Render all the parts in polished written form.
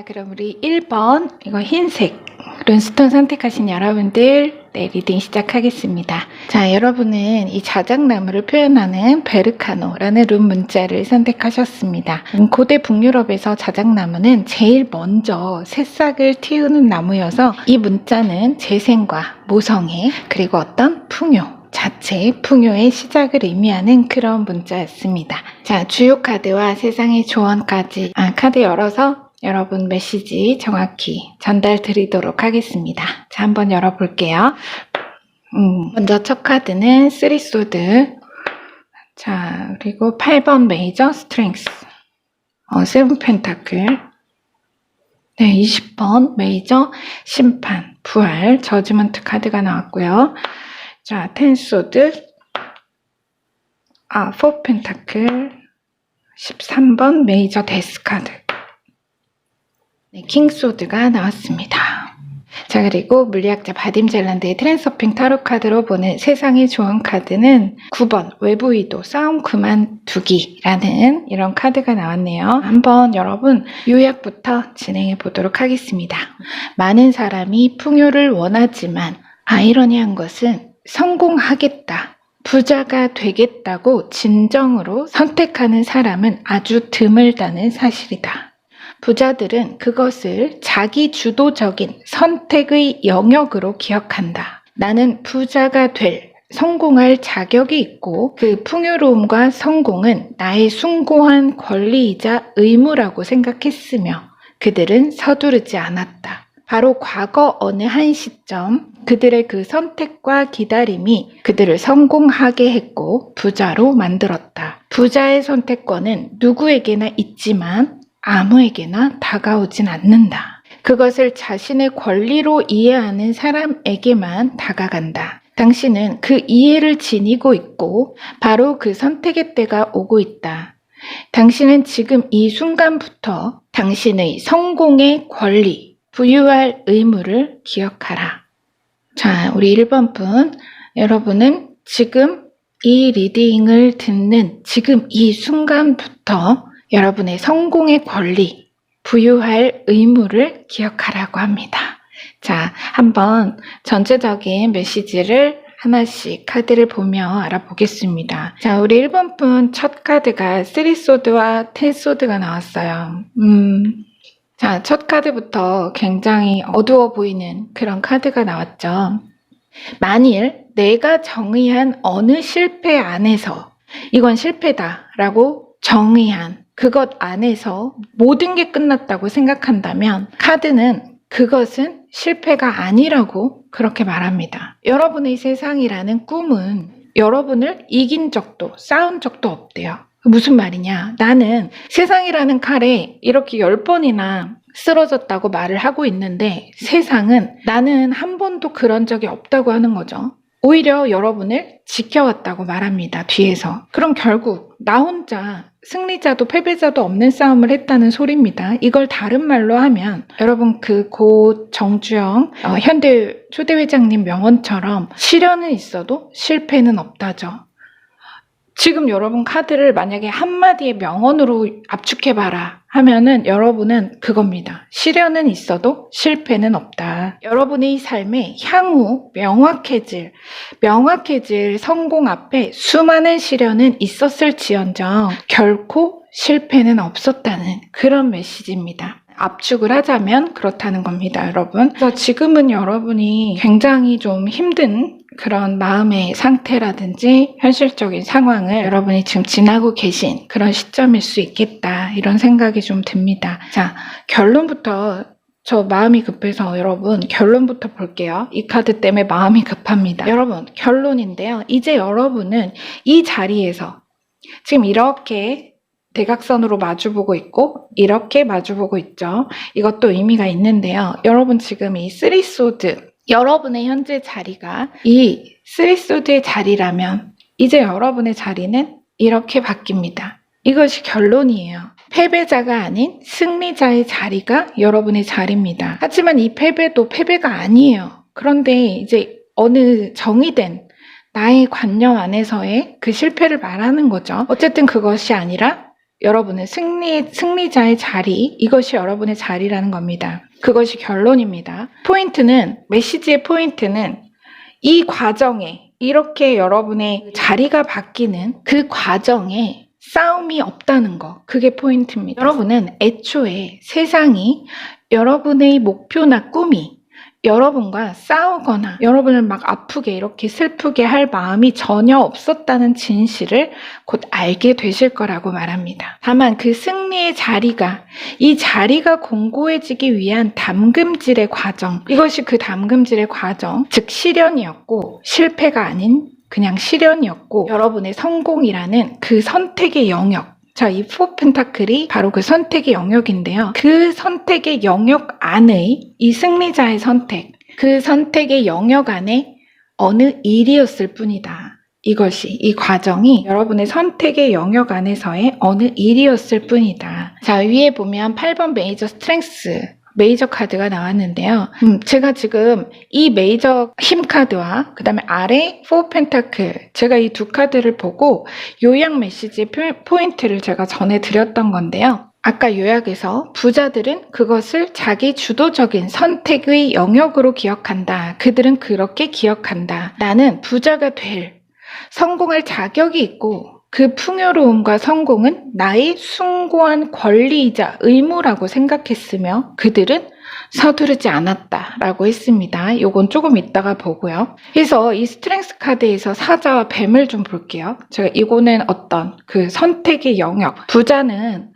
자, 그럼 우리 1번 이거 흰색 룬스톤 선택하신 여러분들 리딩 시작하겠습니다. 자, 여러분은 이 자작나무를 표현하는 베르카노라는 룬 문자를 선택하셨습니다. 고대 북유럽에서 자작나무는 제일 먼저 새싹을 틔우는 나무여서 이 문자는 재생과 모성애 그리고 어떤 풍요 자체의 풍요의 시작을 의미하는 그런 문자였습니다. 자, 주요 카드와 세상의 조언까지 카드 열어서 여러분 메시지 정확히 전달 드리도록 하겠습니다. 자, 한번 열어볼게요. 먼저 첫 카드는 3소드. 자, 그리고 8번 메이저 스트렝스. 7 펜타클. 네, 20번 메이저 심판, 부활, 저지먼트 카드가 나왔고요. 자, 10소드. 4 펜타클. 13번 메이저 데스 카드. 네, 킹소드가 나왔습니다. 자, 그리고 물리학자 바딤 젤란드의 트랜서핑 타로 카드로 보는 세상의 조언 카드는 9번 외부 의도 싸움 그만두기라는 이런 카드가 나왔네요. 한번 여러분 요약부터 진행해 보도록 하겠습니다. 많은 사람이 풍요를 원하지만 아이러니한 것은 성공하겠다, 부자가 되겠다고 진정으로 선택하는 사람은 아주 드물다는 사실이다. 부자들은 그것을 자기 주도적인 선택의 영역으로 기억한다. 나는 부자가 성공할 자격이 있고 그 풍요로움과 성공은 나의 숭고한 권리이자 의무라고 생각했으며 그들은 서두르지 않았다. 바로 과거 어느 한 시점 그들의 그 선택과 기다림이 그들을 성공하게 했고 부자로 만들었다. 부자의 선택권은 누구에게나 있지만 아무에게나 다가오진 않는다. 그것을 자신의 권리로 이해하는 사람에게만 다가간다. 당신은 그 이해를 지니고 있고 바로 그 선택의 때가 오고 있다. 당신은 지금 이 순간부터 당신의 성공의 권리, 부유할 의무를 기억하라. 자, 우리 1번 분, 여러분은 지금 이 리딩을 듣는 지금 이 순간부터 여러분의 성공의 권리, 부유할 의무를 기억하라고 합니다. 자, 한번 전체적인 메시지를 하나씩 카드를 보며 알아보겠습니다. 자, 우리 1번 분 첫 카드가 3소드와 10소드가 나왔어요. 자, 첫 카드부터 굉장히 어두워 보이는 그런 카드가 나왔죠. 만일 내가 정의한 어느 실패 안에서 이건 실패다라고 정의한 그것 안에서 모든 게 끝났다고 생각한다면 카드는 그것은 실패가 아니라고 그렇게 말합니다. 여러분의 세상이라는 꿈은 여러분을 이긴 적도 싸운 적도 없대요. 무슨 말이냐? 나는 세상이라는 칼에 이렇게 10번이나 쓰러졌다고 말을 하고 있는데 세상은 나는 한 번도 그런 적이 없다고 하는 거죠. 오히려 여러분을 지켜왔다고 말합니다. 뒤에서. 그럼 결국 나 혼자 승리자도 패배자도 없는 싸움을 했다는 소리입니다. 이걸 다른 말로 하면 여러분 그 고 정주영 현대 초대회장님 명언처럼 시련은 있어도 실패는 없다죠. 지금 여러분 카드를 만약에 한마디의 명언으로 압축해봐라 하면은 여러분은 그겁니다. 시련은 있어도 실패는 없다. 여러분의 삶에 향후 명확해질 성공 앞에 수많은 시련은 있었을지언정 결코 실패는 없었다는 그런 메시지입니다. 압축을 하자면 그렇다는 겁니다, 여러분. 그래서 지금은 여러분이 굉장히 좀 힘든 그런 마음의 상태라든지 현실적인 상황을 여러분이 지금 지나고 계신 그런 시점일 수 있겠다 이런 생각이 좀 듭니다. 자, 결론부터 저 마음이 급해서 여러분 결론부터 볼게요. 이 카드 때문에 마음이 급합니다. 여러분 결론인데요. 이제 여러분은 이 자리에서 지금 이렇게 대각선으로 마주보고 있고 이렇게 마주보고 있죠. 이것도 의미가 있는데요. 여러분 지금 이 3소드 여러분의 현재 자리가 이 3소드의 자리라면 이제 여러분의 자리는 이렇게 바뀝니다. 이것이 결론이에요. 패배자가 아닌 승리자의 자리가 여러분의 자리입니다. 하지만 이 패배도 패배가 아니에요. 그런데 이제 어느 정의된 나의 관념 안에서의 그 실패를 말하는 거죠. 어쨌든 그것이 아니라 여러분은 승리자의 자리, 이것이 여러분의 자리라는 겁니다. 그것이 결론입니다. 메시지의 포인트는 이 과정에, 이렇게 여러분의 자리가 바뀌는 그 과정에 싸움이 없다는 거, 그게 포인트입니다. 여러분은 애초에 세상이 여러분의 목표나 꿈이 여러분과 싸우거나 여러분을 막 아프게 이렇게 슬프게 할 마음이 전혀 없었다는 진실을 곧 알게 되실 거라고 말합니다. 다만 그 승리의 자리가, 이 자리가 공고해지기 위한 담금질의 과정, 이것이 그 담금질의 과정, 즉 실현이었고 실패가 아닌 그냥 실현이었고 여러분의 성공이라는 그 선택의 영역, 자, 이 4 펜타클이 바로 그 선택의 영역인데요. 그 선택의 영역 안의 이 승리자의 선택, 그 선택의 영역 안에 어느 일이었을 뿐이다. 이 과정이 여러분의 선택의 영역 안에서의 어느 일이었을 뿐이다. 자, 위에 보면 8번 메이저 스트렝스, 메이저 카드가 나왔는데요. 제가 지금 이 메이저 힘 카드와 그 다음에 아래 4 펜타클, 제가 이 두 카드를 보고 요약 메시지의 포인트를 제가 전해드렸던 건데요. 아까 요약에서 부자들은 그것을 자기 주도적인 선택의 영역으로 기억한다. 그들은 그렇게 기억한다. 나는 부자가 성공할 자격이 있고 그 풍요로움과 성공은 나의 숭고한 권리이자 의무라고 생각했으며 그들은 서두르지 않았다라고 했습니다. 이건 조금 이따가 보고요. 그래서 이 스트렝스 카드에서 사자와 뱀을 좀 볼게요. 제가 이거는 어떤 그 선택의 영역, 부자는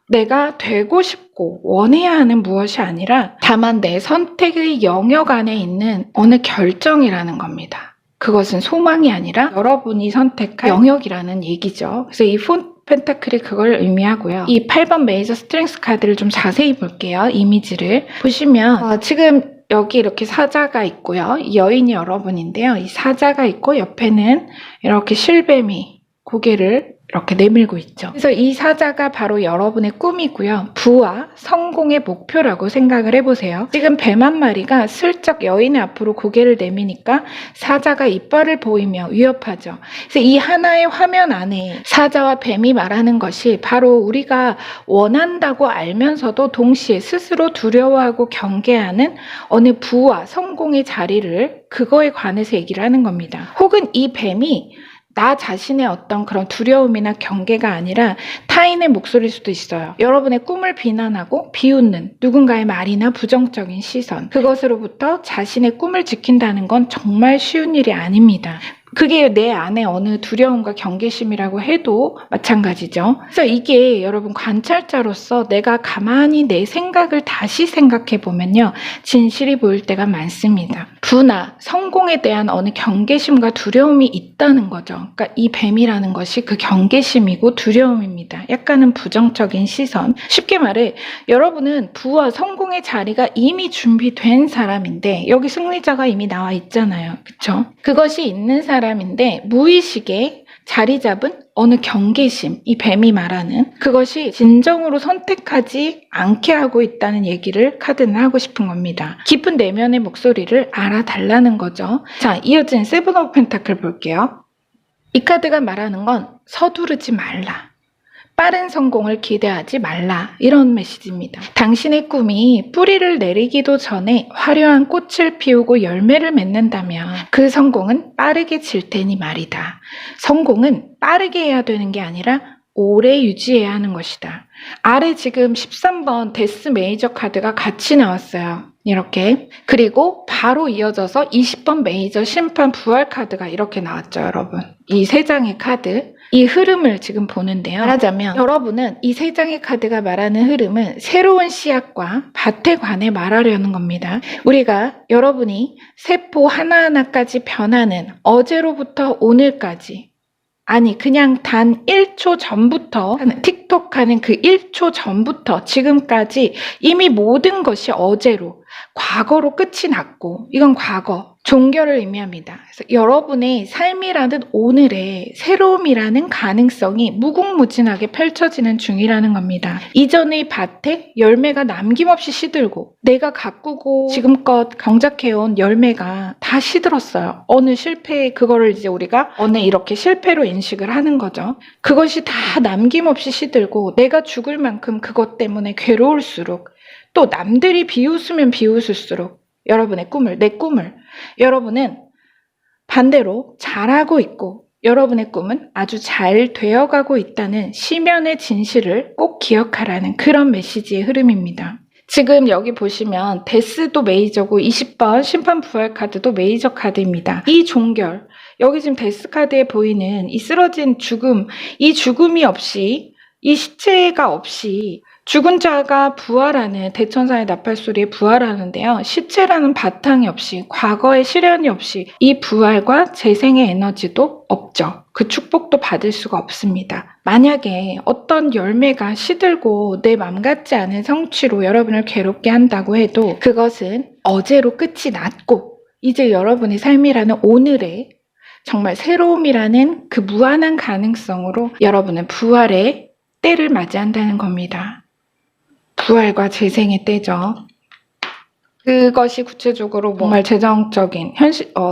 내가 되고 싶고 원해야 하는 무엇이 아니라 다만 내 선택의 영역 안에 있는 어느 결정이라는 겁니다. 그것은 소망이 아니라 여러분이 선택할 영역이라는 얘기죠. 그래서 이 4 펜타클이 그걸 의미하고요. 이 8번 메이저 스트렝스 카드를 좀 자세히 볼게요. 이미지를 보시면 지금 여기 이렇게 사자가 있고요. 이 여인이 여러분인데요. 이 사자가 있고 옆에는 이렇게 실뱀이 고개를 이렇게 내밀고 있죠. 그래서 이 사자가 바로 여러분의 꿈이고요. 부와 성공의 목표라고 생각을 해보세요. 지금 뱀 한 마리가 슬쩍 여인의 앞으로 고개를 내미니까 사자가 이빨을 보이며 위협하죠. 그래서 이 하나의 화면 안에 사자와 뱀이 말하는 것이 바로 우리가 원한다고 알면서도 동시에 스스로 두려워하고 경계하는 어느 부와 성공의 자리를, 그거에 관해서 얘기를 하는 겁니다. 혹은 이 뱀이 나 자신의 어떤 그런 두려움이나 경계가 아니라 타인의 목소리일 수도 있어요. 여러분의 꿈을 비난하고 비웃는 누군가의 말이나 부정적인 시선, 그것으로부터 자신의 꿈을 지킨다는 건 정말 쉬운 일이 아닙니다. 그게 내 안에 어느 두려움과 경계심이라고 해도 마찬가지죠. 그래서 이게 여러분 관찰자로서 내가 가만히 내 생각을 다시 생각해 보면요. 진실이 보일 때가 많습니다. 부나 성공에 대한 어느 경계심과 두려움이 있다는 거죠. 그러니까 이 뱀이라는 것이 그 경계심이고 두려움입니다. 약간은 부정적인 시선. 쉽게 말해 여러분은 부와 성공의 자리가 이미 준비된 사람인데 여기 승리자가 이미 나와 있잖아요. 그렇죠? 그것이 있는 사람인데 무의식에 자리 잡은 어느 경계심, 이 뱀이 말하는 그것이 진정으로 선택하지 않게 하고 있다는 얘기를 카드는 하고 싶은 겁니다. 깊은 내면의 목소리를 알아달라는 거죠. 자, 이어진 세븐 오브 펜타클 볼게요. 이 카드가 말하는 건 서두르지 말라. 빠른 성공을 기대하지 말라. 이런 메시지입니다. 당신의 꿈이 뿌리를 내리기도 전에 화려한 꽃을 피우고 열매를 맺는다면 그 성공은 빠르게 질 테니 말이다. 성공은 빠르게 해야 되는 게 아니라 오래 유지해야 하는 것이다. 아래 지금 13번 데스 메이저 카드가 같이 나왔어요. 이렇게. 그리고 바로 이어져서 20번 메이저 심판 부활 카드가 이렇게 나왔죠, 여러분. 이 세 장의 카드. 이 흐름을 지금 보는데요. 말하자면 여러분은 이 세 장의 카드가 말하는 흐름은 새로운 씨앗과 밭에 관해 말하려는 겁니다. 우리가 여러분이 세포 하나하나까지 변하는 어제로부터 오늘까지, 아니 그냥 단 1초 전부터 틱톡 하는 그 1초 전부터 지금까지 이미 모든 것이 어제로 과거로 끝이 났고 이건 과거, 종결을 의미합니다. 그래서 여러분의 삶이라는 오늘의 새로움이라는 가능성이 무궁무진하게 펼쳐지는 중이라는 겁니다. 이전의 밭에 열매가 남김없이 시들고 내가 가꾸고 지금껏 경작해온 열매가 다 시들었어요. 어느 실패, 그거를 이제 우리가 어느 이렇게 실패로 인식을 하는 거죠. 그것이 다 남김없이 시들고 내가 죽을 만큼 그것 때문에 괴로울수록 또 남들이 비웃으면 비웃을수록 여러분의 꿈을, 내 꿈을 여러분은 반대로 잘하고 있고 여러분의 꿈은 아주 잘 되어가고 있다는 시면의 진실을 꼭 기억하라는 그런 메시지의 흐름입니다. 지금 여기 보시면 데스도 메이저고 20번 심판 부활 카드도 메이저 카드입니다. 이 종결, 여기 지금 데스 카드에 보이는 이 쓰러진 죽음, 이 죽음이 없이, 이 시체가 없이 죽은 자가 부활하는 대천사의 나팔소리에 부활하는데요. 시체라는 바탕이 없이 과거의 시련이 없이 이 부활과 재생의 에너지도 없죠. 그 축복도 받을 수가 없습니다. 만약에 어떤 열매가 시들고 내 맘 같지 않은 성취로 여러분을 괴롭게 한다고 해도 그것은 어제로 끝이 났고 이제 여러분의 삶이라는 오늘의 정말 새로움이라는 그 무한한 가능성으로 여러분은 부활의 때를 맞이한다는 겁니다. 부활과 재생의 때죠. 그것이 구체적으로 정말 재정적인,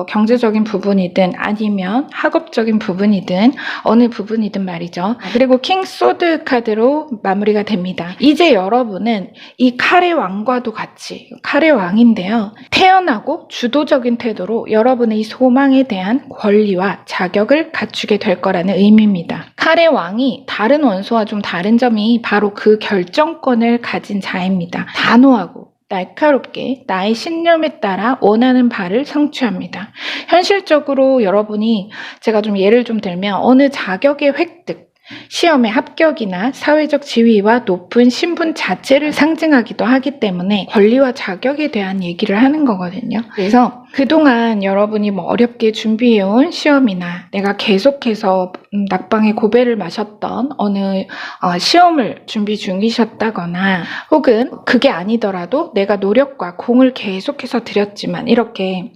경제적인 부분이든 아니면 학업적인 부분이든 어느 부분이든 말이죠. 그리고 킹 소드 카드로 마무리가 됩니다. 이제 여러분은 이 칼의 왕과도 같이, 칼의 왕인데요. 태연하고 주도적인 태도로 여러분의 이 소망에 대한 권리와 자격을 갖추게 될 거라는 의미입니다. 칼의 왕이 다른 원소와 좀 다른 점이 바로 그 결정권을 가진 자입니다. 단호하고 날카롭게 나의 신념에 따라 원하는 바를 성취합니다. 현실적으로 여러분이 제가 좀 예를 좀 들면 어느 자격의 획득, 시험의 합격이나 사회적 지위와 높은 신분 자체를 상징하기도 하기 때문에 권리와 자격에 대한 얘기를 하는 거거든요. 그래서 그동안 여러분이 뭐 어렵게 준비해온 시험이나 내가 계속해서 낙방의 고배를 마셨던 어느 시험을 준비 중이셨다거나 혹은 그게 아니더라도 내가 노력과 공을 계속해서 들였지만 이렇게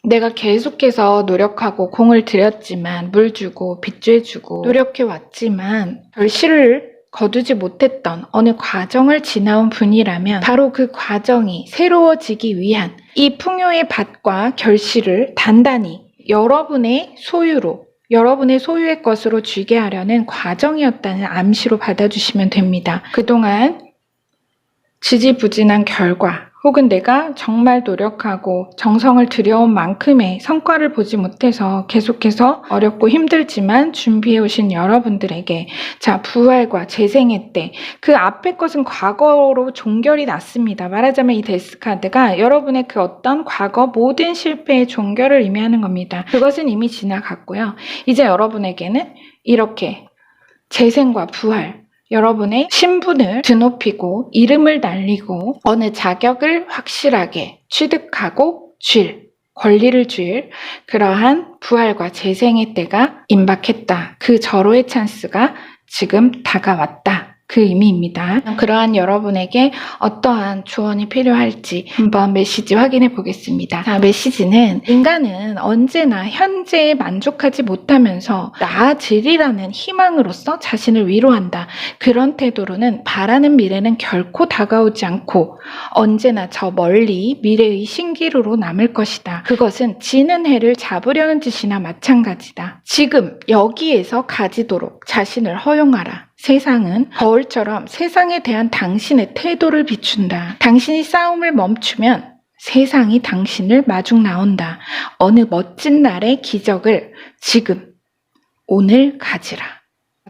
내가 계속해서 노력하고 공을 들였지만 물 주고 빚 주고 노력해 왔지만 결실을 거두지 못했던 어느 과정을 지나온 분이라면 바로 그 과정이 새로워지기 위한 이 풍요의 밭과 결실을 단단히 여러분의 소유로 여러분의 소유의 것으로 쥐게 하려는 과정이었다는 암시로 받아주시면 됩니다. 그동안 지지부진한 결과 혹은 내가 정말 노력하고 정성을 들여온 만큼의 성과를 보지 못해서 계속해서 어렵고 힘들지만 준비해 오신 여러분들에게 자, 부활과 재생의 때 그 앞의 것은 과거로 종결이 났습니다. 말하자면 이 데스 카드가 여러분의 그 어떤 과거 모든 실패의 종결을 의미하는 겁니다. 그것은 이미 지나갔고요. 이제 여러분에게는 이렇게 재생과 부활, 여러분의 신분을 드높이고 이름을 날리고 어느 자격을 확실하게 취득하고 권리를 줄 그러한 부활과 재생의 때가 임박했다. 그 절호의 찬스가 지금 다가왔다. 그 의미입니다. 그러한 여러분에게 어떠한 조언이 필요할지 한번 메시지 확인해 보겠습니다. 자, 메시지는 인간은 언제나 현재에 만족하지 못하면서 나아지리라는 희망으로서 자신을 위로한다. 그런 태도로는 바라는 미래는 결코 다가오지 않고 언제나 저 멀리 미래의 신기루로 남을 것이다. 그것은 지는 해를 잡으려는 짓이나 마찬가지다. 지금 여기에서 가지도록 자신을 허용하라. 세상은 거울처럼 세상에 대한 당신의 태도를 비춘다. 당신이 싸움을 멈추면 세상이 당신을 마중 나온다. 어느 멋진 날의 기적을 지금, 오늘 가지라.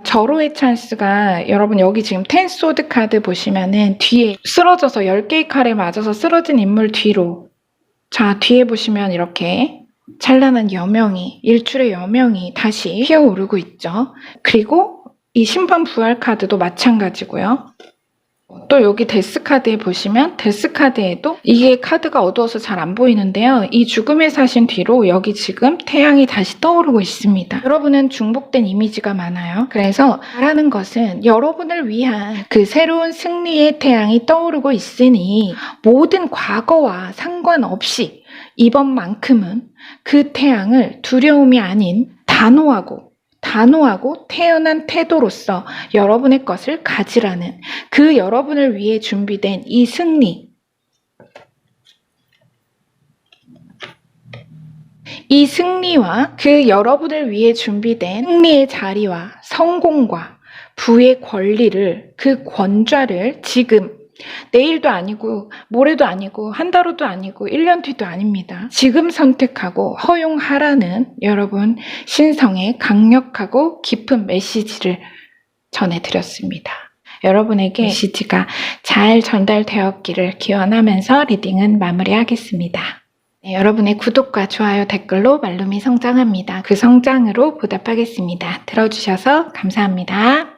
절호의 찬스가 여러분 여기 지금 10 소드 카드 보시면은 뒤에 쓰러져서 10개의 칼에 맞아서 쓰러진 인물 뒤로 자 뒤에 보시면 이렇게 찬란한 여명이 일출의 여명이 다시 피어오르고 있죠. 그리고 이 심판 부활 카드도 마찬가지고요. 또 여기 데스 카드에 보시면 데스 카드에도 이게 카드가 어두워서 잘 안 보이는데요. 이 죽음의 사신 뒤로 여기 지금 태양이 다시 떠오르고 있습니다. 여러분은 중복된 이미지가 많아요. 그래서 말하는 것은 여러분을 위한 그 새로운 승리의 태양이 떠오르고 있으니 모든 과거와 상관없이 이번만큼은 그 태양을 두려움이 아닌 단호하고 태어난 태도로서 여러분의 것을 가지라는 그 여러분을 위해 준비된 이 승리, 이 승리와 그 여러분을 위해 준비된 승리의 자리와 성공과 부의 권리를, 그 권좌를 지금 내일도 아니고 모레도 아니고 한 달 후도 아니고 1년 뒤도 아닙니다. 지금 선택하고 허용하라는 여러분 신성의 강력하고 깊은 메시지를 전해드렸습니다. 여러분에게 메시지가 잘 전달되었기를 기원하면서 리딩은 마무리하겠습니다. 네, 여러분의 구독과 좋아요, 댓글로 말룸이 성장합니다. 그 성장으로 보답하겠습니다. 들어주셔서 감사합니다.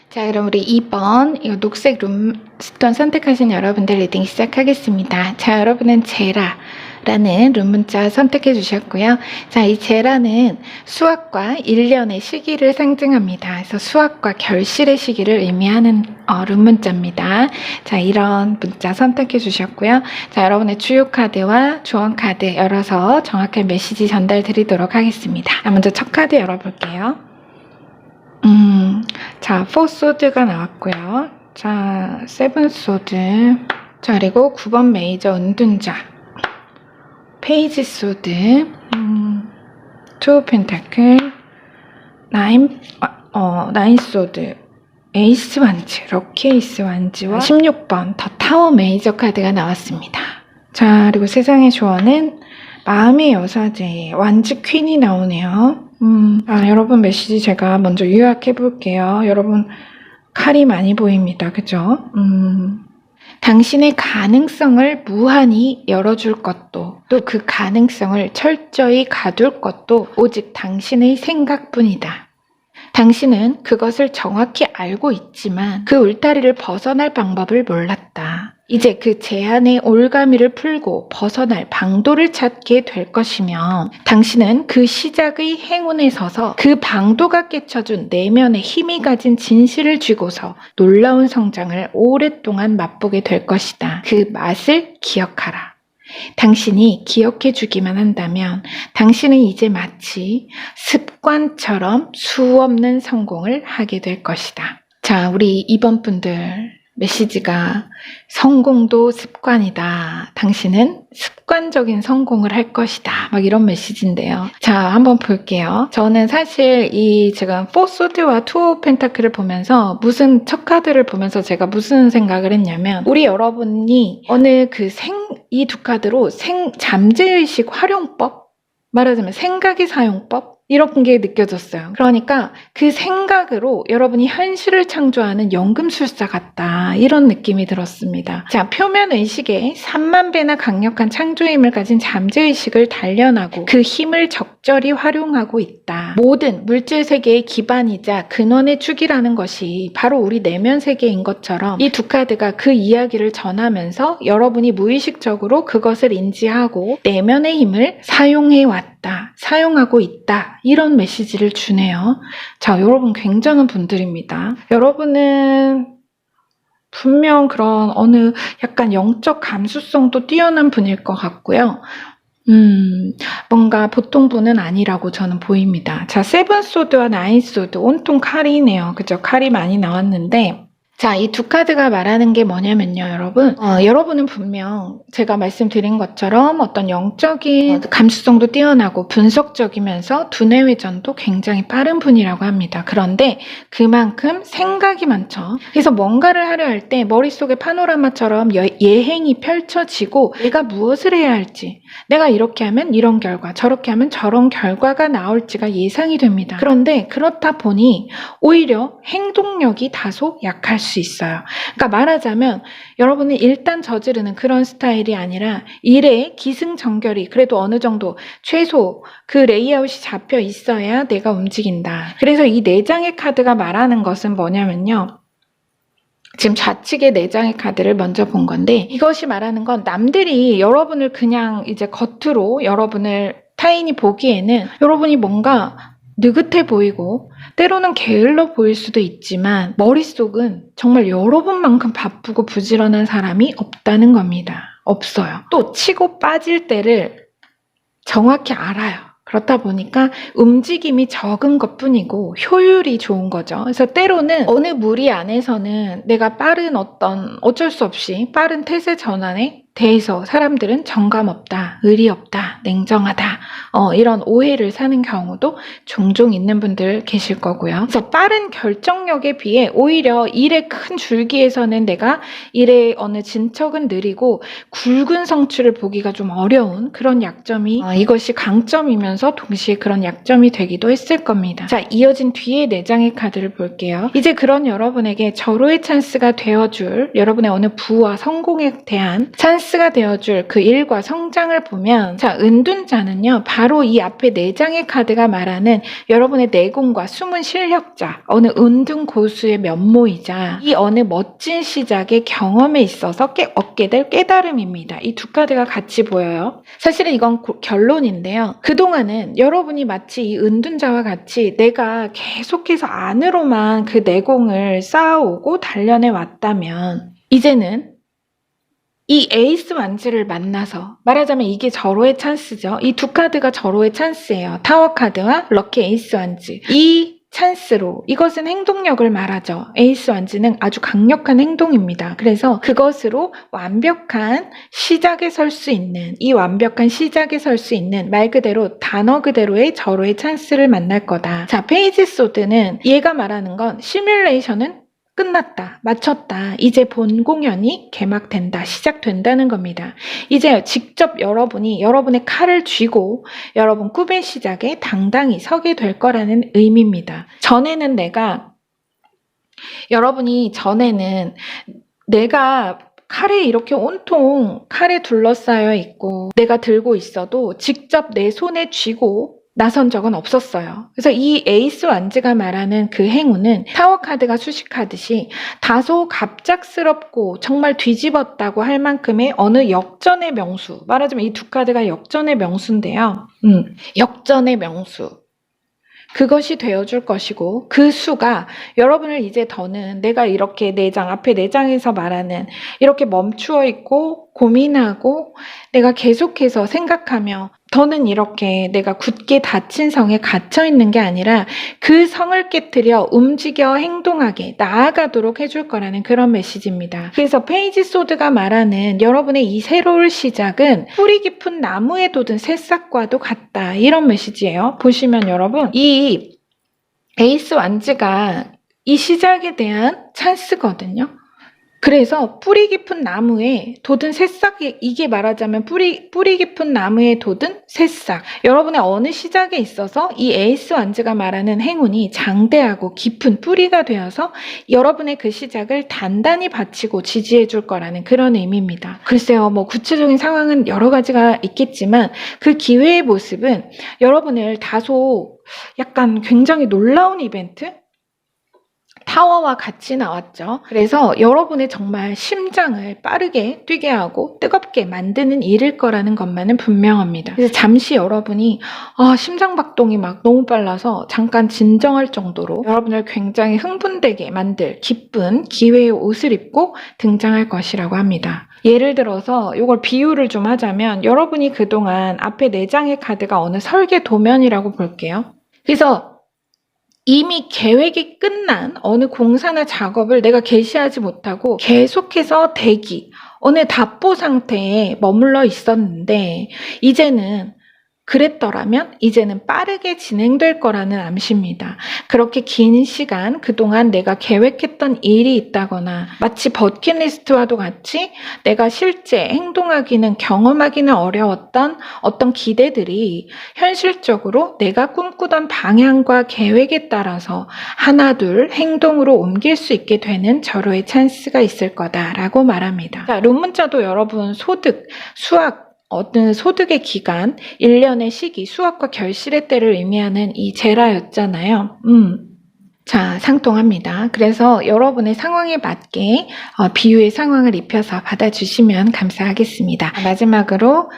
자, 그럼 우리 2번 이거 녹색 룸스톤 선택하신 여러분들 리딩 시작하겠습니다. 자, 여러분은 제라라는 룸 문자 선택해 주셨고요. 자, 이 제라는 수학과 일련의 시기를 상징합니다. 그래서 수학과 결실의 시기를 의미하는 룸 문자입니다. 자, 이런 문자 선택해 주셨고요. 자, 여러분의 주요 카드와 조언 카드 열어서 정확한 메시지 전달 드리도록 하겠습니다. 자, 먼저 첫 카드 열어볼게요. 자, 4소드가 나왔고요. 자, 7소드. 자, 그리고 9번 메이저 은둔자. 페이지 소드. 2 펜타클. 9 소드. 에이스 완즈. 럭키 에이스 완즈와 16번 더 타워 메이저 카드가 나왔습니다. 자, 그리고 세상의 조언은 마음의 여사제. 완즈 퀸이 나오네요. 여러분 메시지 제가 먼저 요약해 볼게요. 여러분 칼이 많이 보입니다. 그죠? 당신의 가능성을 무한히 열어줄 것도 또 그 가능성을 철저히 가둘 것도 오직 당신의 생각뿐이다. 당신은 그것을 정확히 알고 있지만 그 울타리를 벗어날 방법을 몰랐다. 이제 그 제한의 올가미를 풀고 벗어날 방도를 찾게 될 것이며 당신은 그 시작의 행운에 서서 그 방도가 깨쳐준 내면의 힘이 가진 진실을 쥐고서 놀라운 성장을 오랫동안 맛보게 될 것이다. 그 맛을 기억하라. 당신이 기억해 주기만 한다면 당신은 이제 마치 습관처럼 수없는 성공을 하게 될 것이다. 자, 우리 2번 분들 메시지가 성공도 습관이다. 당신은 습관적인 성공을 할 것이다. 막 이런 메시지인데요. 자, 한번 볼게요. 저는 사실 이 지금 4소드와 2 펜타클을 보면서 첫 카드를 보면서 제가 무슨 생각을 했냐면 우리 여러분이 어느 이 두 카드로 잠재의식 활용법? 말하자면 생각의 사용법? 이런 게 느껴졌어요. 그러니까 그 생각으로 여러분이 현실을 창조하는 연금술사 같다. 이런 느낌이 들었습니다. 자, 표면의식에 3만 배나 강력한 창조의 힘을 가진 잠재의식을 단련하고 그 힘을 적절히 활용하고 있다. 모든 물질 세계의 기반이자 근원의 축이라는 것이 바로 우리 내면 세계인 것처럼 이 두 카드가 그 이야기를 전하면서 여러분이 무의식적으로 그것을 인지하고 내면의 힘을 사용해왔다. 사용하고 있다. 이런 메시지를 주네요. 자, 여러분 굉장한 분들입니다. 여러분은 분명 그런 어느 약간 영적 감수성도 뛰어난 분일 것 같고요. 뭔가 보통 분은 아니라고 저는 보입니다. 자, 7소드와 9소드 온통 칼이네요. 그죠? 칼이 많이 나왔는데 자, 이 두 카드가 말하는 게 뭐냐면요, 여러분. 여러분은 분명 제가 말씀드린 것처럼 어떤 영적인 감수성도 뛰어나고 분석적이면서 두뇌 회전도 굉장히 빠른 분이라고 합니다. 그런데 그만큼 생각이 많죠. 그래서 뭔가를 하려 할 때 머릿속에 파노라마처럼 예행이 펼쳐지고 내가 무엇을 해야 할지, 내가 이렇게 하면 이런 결과, 저렇게 하면 저런 결과가 나올지가 예상이 됩니다. 그런데 그렇다 보니 오히려 행동력이 다소 약할 수 수 있어요. 그러니까 말하자면 여러분이 일단 저지르는 그런 스타일이 아니라 일에 기승전결이 그래도 어느 정도 최소 그 레이아웃이 잡혀 있어야 내가 움직인다. 그래서 이 4장의 카드가 말하는 것은 뭐냐면요. 지금 좌측의 4장의 카드를 먼저 본 건데 이것이 말하는 건 남들이 여러분을 그냥 이제 겉으로 여러분을 타인이 보기에는 여러분이 뭔가 느긋해 보이고 때로는 게을러 보일 수도 있지만 머릿속은 정말 여러분만큼 바쁘고 부지런한 사람이 없다는 겁니다. 없어요. 또 치고 빠질 때를 정확히 알아요. 그렇다 보니까 움직임이 적은 것뿐이고 효율이 좋은 거죠. 그래서 때로는 어느 무리 안에서는 내가 빠른 어쩔 수 없이 빠른 태세 전환에 대해서 사람들은 정감 없다, 의리 없다, 냉정하다 이런 오해를 사는 경우도 종종 있는 분들 계실 거고요. 그래서 빠른 결정력에 비해 오히려 일의 큰 줄기에서는 내가 일의 어느 진척은 느리고 굵은 성취를 보기가 좀 어려운 그런 약점이 이것이 강점이면서 동시에 그런 약점이 되기도 했을 겁니다. 자, 이어진 뒤에 4장의 카드를 볼게요. 이제 그런 여러분에게 절호의 찬스가 되어줄 여러분의 어느 부와 성공에 대한 찬스가 되어줄 그 일과 성장을 보면 자, 은둔자는요. 바로 이 앞에 4장의 카드가 말하는 여러분의 내공과 숨은 실력자, 어느 은둔 고수의 면모이자 이 어느 멋진 시작의 경험에 있어서 얻게 될 깨달음입니다. 이 두 카드가 같이 보여요. 사실은 이건 결론인데요. 그동안은 여러분이 마치 이 은둔자와 같이 내가 계속해서 안으로만 그 내공을 쌓아오고 단련해 왔다면 이제는 이 에이스 완즈를 만나서 말하자면 이게 절호의 찬스죠. 이 두 카드가 절호의 찬스예요. 타워 카드와 럭키 에이스 완즈. 이 찬스로 이것은 행동력을 말하죠. 에이스 완즈는 아주 강력한 행동입니다. 그래서 그것으로 완벽한 시작에 설 수 있는 이 완벽한 시작에 설 수 있는 말 그대로 단어 그대로의 절호의 찬스를 만날 거다. 자, 페이지 소드는 얘가 말하는 건 시뮬레이션은 끝났다, 마쳤다, 이제 본 공연이 개막된다, 시작된다는 겁니다. 이제 직접 여러분이 여러분의 칼을 쥐고 여러분 꿈의 시작에 당당히 서게 될 거라는 의미입니다. 여러분이 전에는 내가 칼에 이렇게 온통 칼에 둘러싸여 있고 내가 들고 있어도 직접 내 손에 쥐고 나선 적은 없었어요. 그래서 이 에이스 완즈가 말하는 그 행운은 타워 카드가 수식하듯이 다소 갑작스럽고 정말 뒤집었다고 할 만큼의 어느 역전의 명수, 말하자면 이 두 카드가 역전의 명수인데요. 역전의 명수. 그것이 되어줄 것이고 그 수가 여러분을 이제 더는 내가 이렇게 앞에 4장에서 말하는 이렇게 멈추어 있고 고민하고 내가 계속해서 생각하며 더는 이렇게 내가 굳게 닫힌 성에 갇혀 있는 게 아니라 그 성을 깨트려 움직여 행동하게 나아가도록 해줄 거라는 그런 메시지입니다. 그래서 페이지 소드가 말하는 여러분의 이 새로운 시작은 뿌리 깊은 나무에 돋은 새싹과도 같다. 이런 메시지예요. 보시면 여러분 이 에이스 완즈가 이 시작에 대한 찬스거든요. 그래서 뿌리 깊은 나무에 돋은 새싹이 이게 말하자면 뿌리 깊은 나무에 돋은 새싹. 여러분의 어느 시작에 있어서 이 에이스 완즈가 말하는 행운이 장대하고 깊은 뿌리가 되어서 여러분의 그 시작을 단단히 받치고 지지해 줄 거라는 그런 의미입니다. 글쎄요, 구체적인 상황은 여러 가지가 있겠지만 그 기회의 모습은 여러분을 다소 약간 굉장히 놀라운 이벤트? 타워와 같이 나왔죠. 그래서 여러분의 정말 심장을 빠르게 뛰게 하고 뜨겁게 만드는 일일 거라는 것만은 분명합니다. 그래서 잠시 여러분이 심장박동이 막 너무 빨라서 잠깐 진정할 정도로 여러분을 굉장히 흥분되게 만들 기쁜 기회의 옷을 입고 등장할 것이라고 합니다. 예를 들어서 이걸 비유를 좀 하자면 여러분이 그동안 앞에 4장의 카드가 어느 설계 도면이라고 볼게요. 그래서 이미 계획이 끝난 어느 공사나 작업을 내가 개시하지 못하고 계속해서 대기, 어느 답보 상태에 머물러 있었는데 이제는 그랬더라면 이제는 빠르게 진행될 거라는 암시입니다. 그렇게 긴 시간 그동안 내가 계획했던 일이 있다거나 마치 버킷리스트와도 같이 내가 실제 행동하기는 경험하기는 어려웠던 어떤 기대들이 현실적으로 내가 꿈꾸던 방향과 계획에 따라서 하나둘 행동으로 옮길 수 있게 되는 절호의 찬스가 있을 거다라고 말합니다. 자, 룸문자도 여러분 소득, 수학, 어떤 소득의 기간, 1년의 시기, 수학과 결실의 때를 의미하는 이 제라였잖아요. 자, 상통합니다. 그래서 여러분의 상황에 맞게 비유의 상황을 입혀서 받아주시면 감사하겠습니다. 마지막으로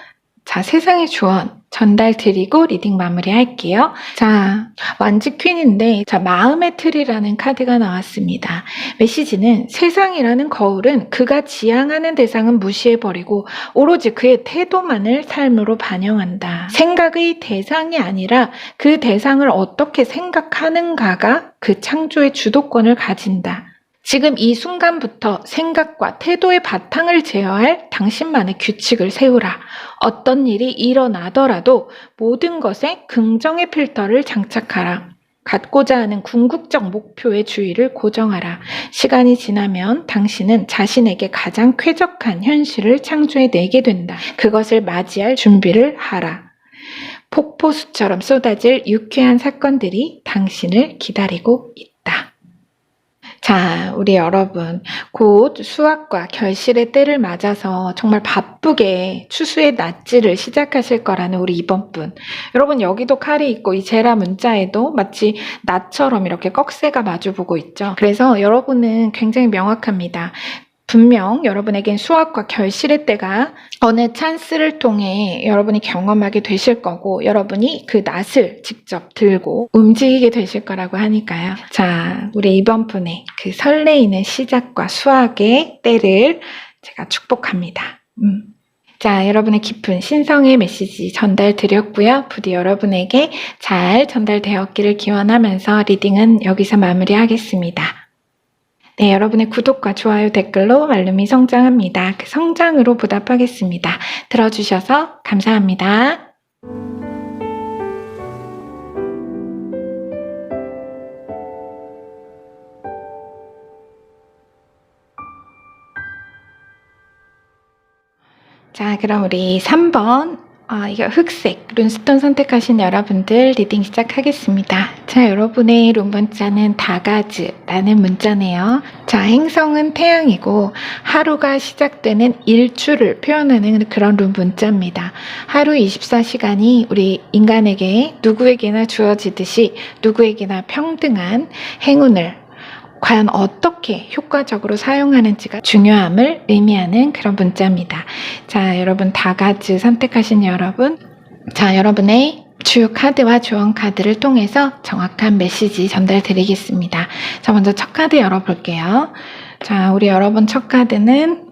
자, 세상의 조언 전달 드리고 리딩 마무리할게요. 자, 완지 퀸인데 자, 마음의 틀이라는 카드가 나왔습니다. 메시지는 세상이라는 거울은 그가 지향하는 대상은 무시해버리고 오로지 그의 태도만을 삶으로 반영한다. 생각의 대상이 아니라 그 대상을 어떻게 생각하는가가 그 창조의 주도권을 가진다. 지금 이 순간부터 생각과 태도의 바탕을 제어할 당신만의 규칙을 세우라. 어떤 일이 일어나더라도 모든 것에 긍정의 필터를 장착하라. 갖고자 하는 궁극적 목표의 주의를 고정하라. 시간이 지나면 당신은 자신에게 가장 쾌적한 현실을 창조해내게 된다. 그것을 맞이할 준비를 하라. 폭포수처럼 쏟아질 유쾌한 사건들이 당신을 기다리고 있다. 자, 우리 여러분, 곧 수학과 결실의 때를 맞아서 정말 바쁘게 추수의 낫지를 시작하실 거라는 우리 이번 분. 여러분, 여기도 칼이 있고 이 제라 문자에도 마치 낫처럼 이렇게 꺽쇠가 마주보고 있죠. 그래서 여러분은 굉장히 명확합니다. 분명 여러분에겐 수학과 결실의 때가 어느 찬스를 통해 여러분이 경험하게 되실 거고 여러분이 그 낫을 직접 들고 움직이게 되실 거라고 하니까요. 자, 우리 이번 분의 그 설레이는 시작과 수학의 때를 제가 축복합니다. 자, 여러분의 깊은 신성의 메시지 전달 드렸고요. 부디 여러분에게 잘 전달되었기를 기원하면서 리딩은 여기서 마무리하겠습니다. 네, 여러분의 구독과 좋아요, 댓글로 말룸이 성장합니다. 그 성장으로 보답하겠습니다. 들어주셔서 감사합니다. 자, 그럼 우리 3번 이거 흑색 룬스톤 선택하신 여러분들 리딩 시작하겠습니다. 자, 여러분의 룸 문자는 다가즈라는 문자네요. 자, 행성은 태양이고 하루가 시작되는 일주를 표현하는 그런 룸 문자입니다. 하루 24시간이 우리 인간에게 누구에게나 주어지듯이 누구에게나 평등한 행운을 과연 어떻게 효과적으로 사용하는지가 중요함을 의미하는 그런 문자입니다. 자, 여러분 다가즈 선택하신 여러분, 자, 여러분의 주요 카드와 조언 카드를 통해서 정확한 메시지 전달 드리겠습니다. 자, 먼저 첫 카드 열어볼게요. 자, 우리 여러분 첫 카드는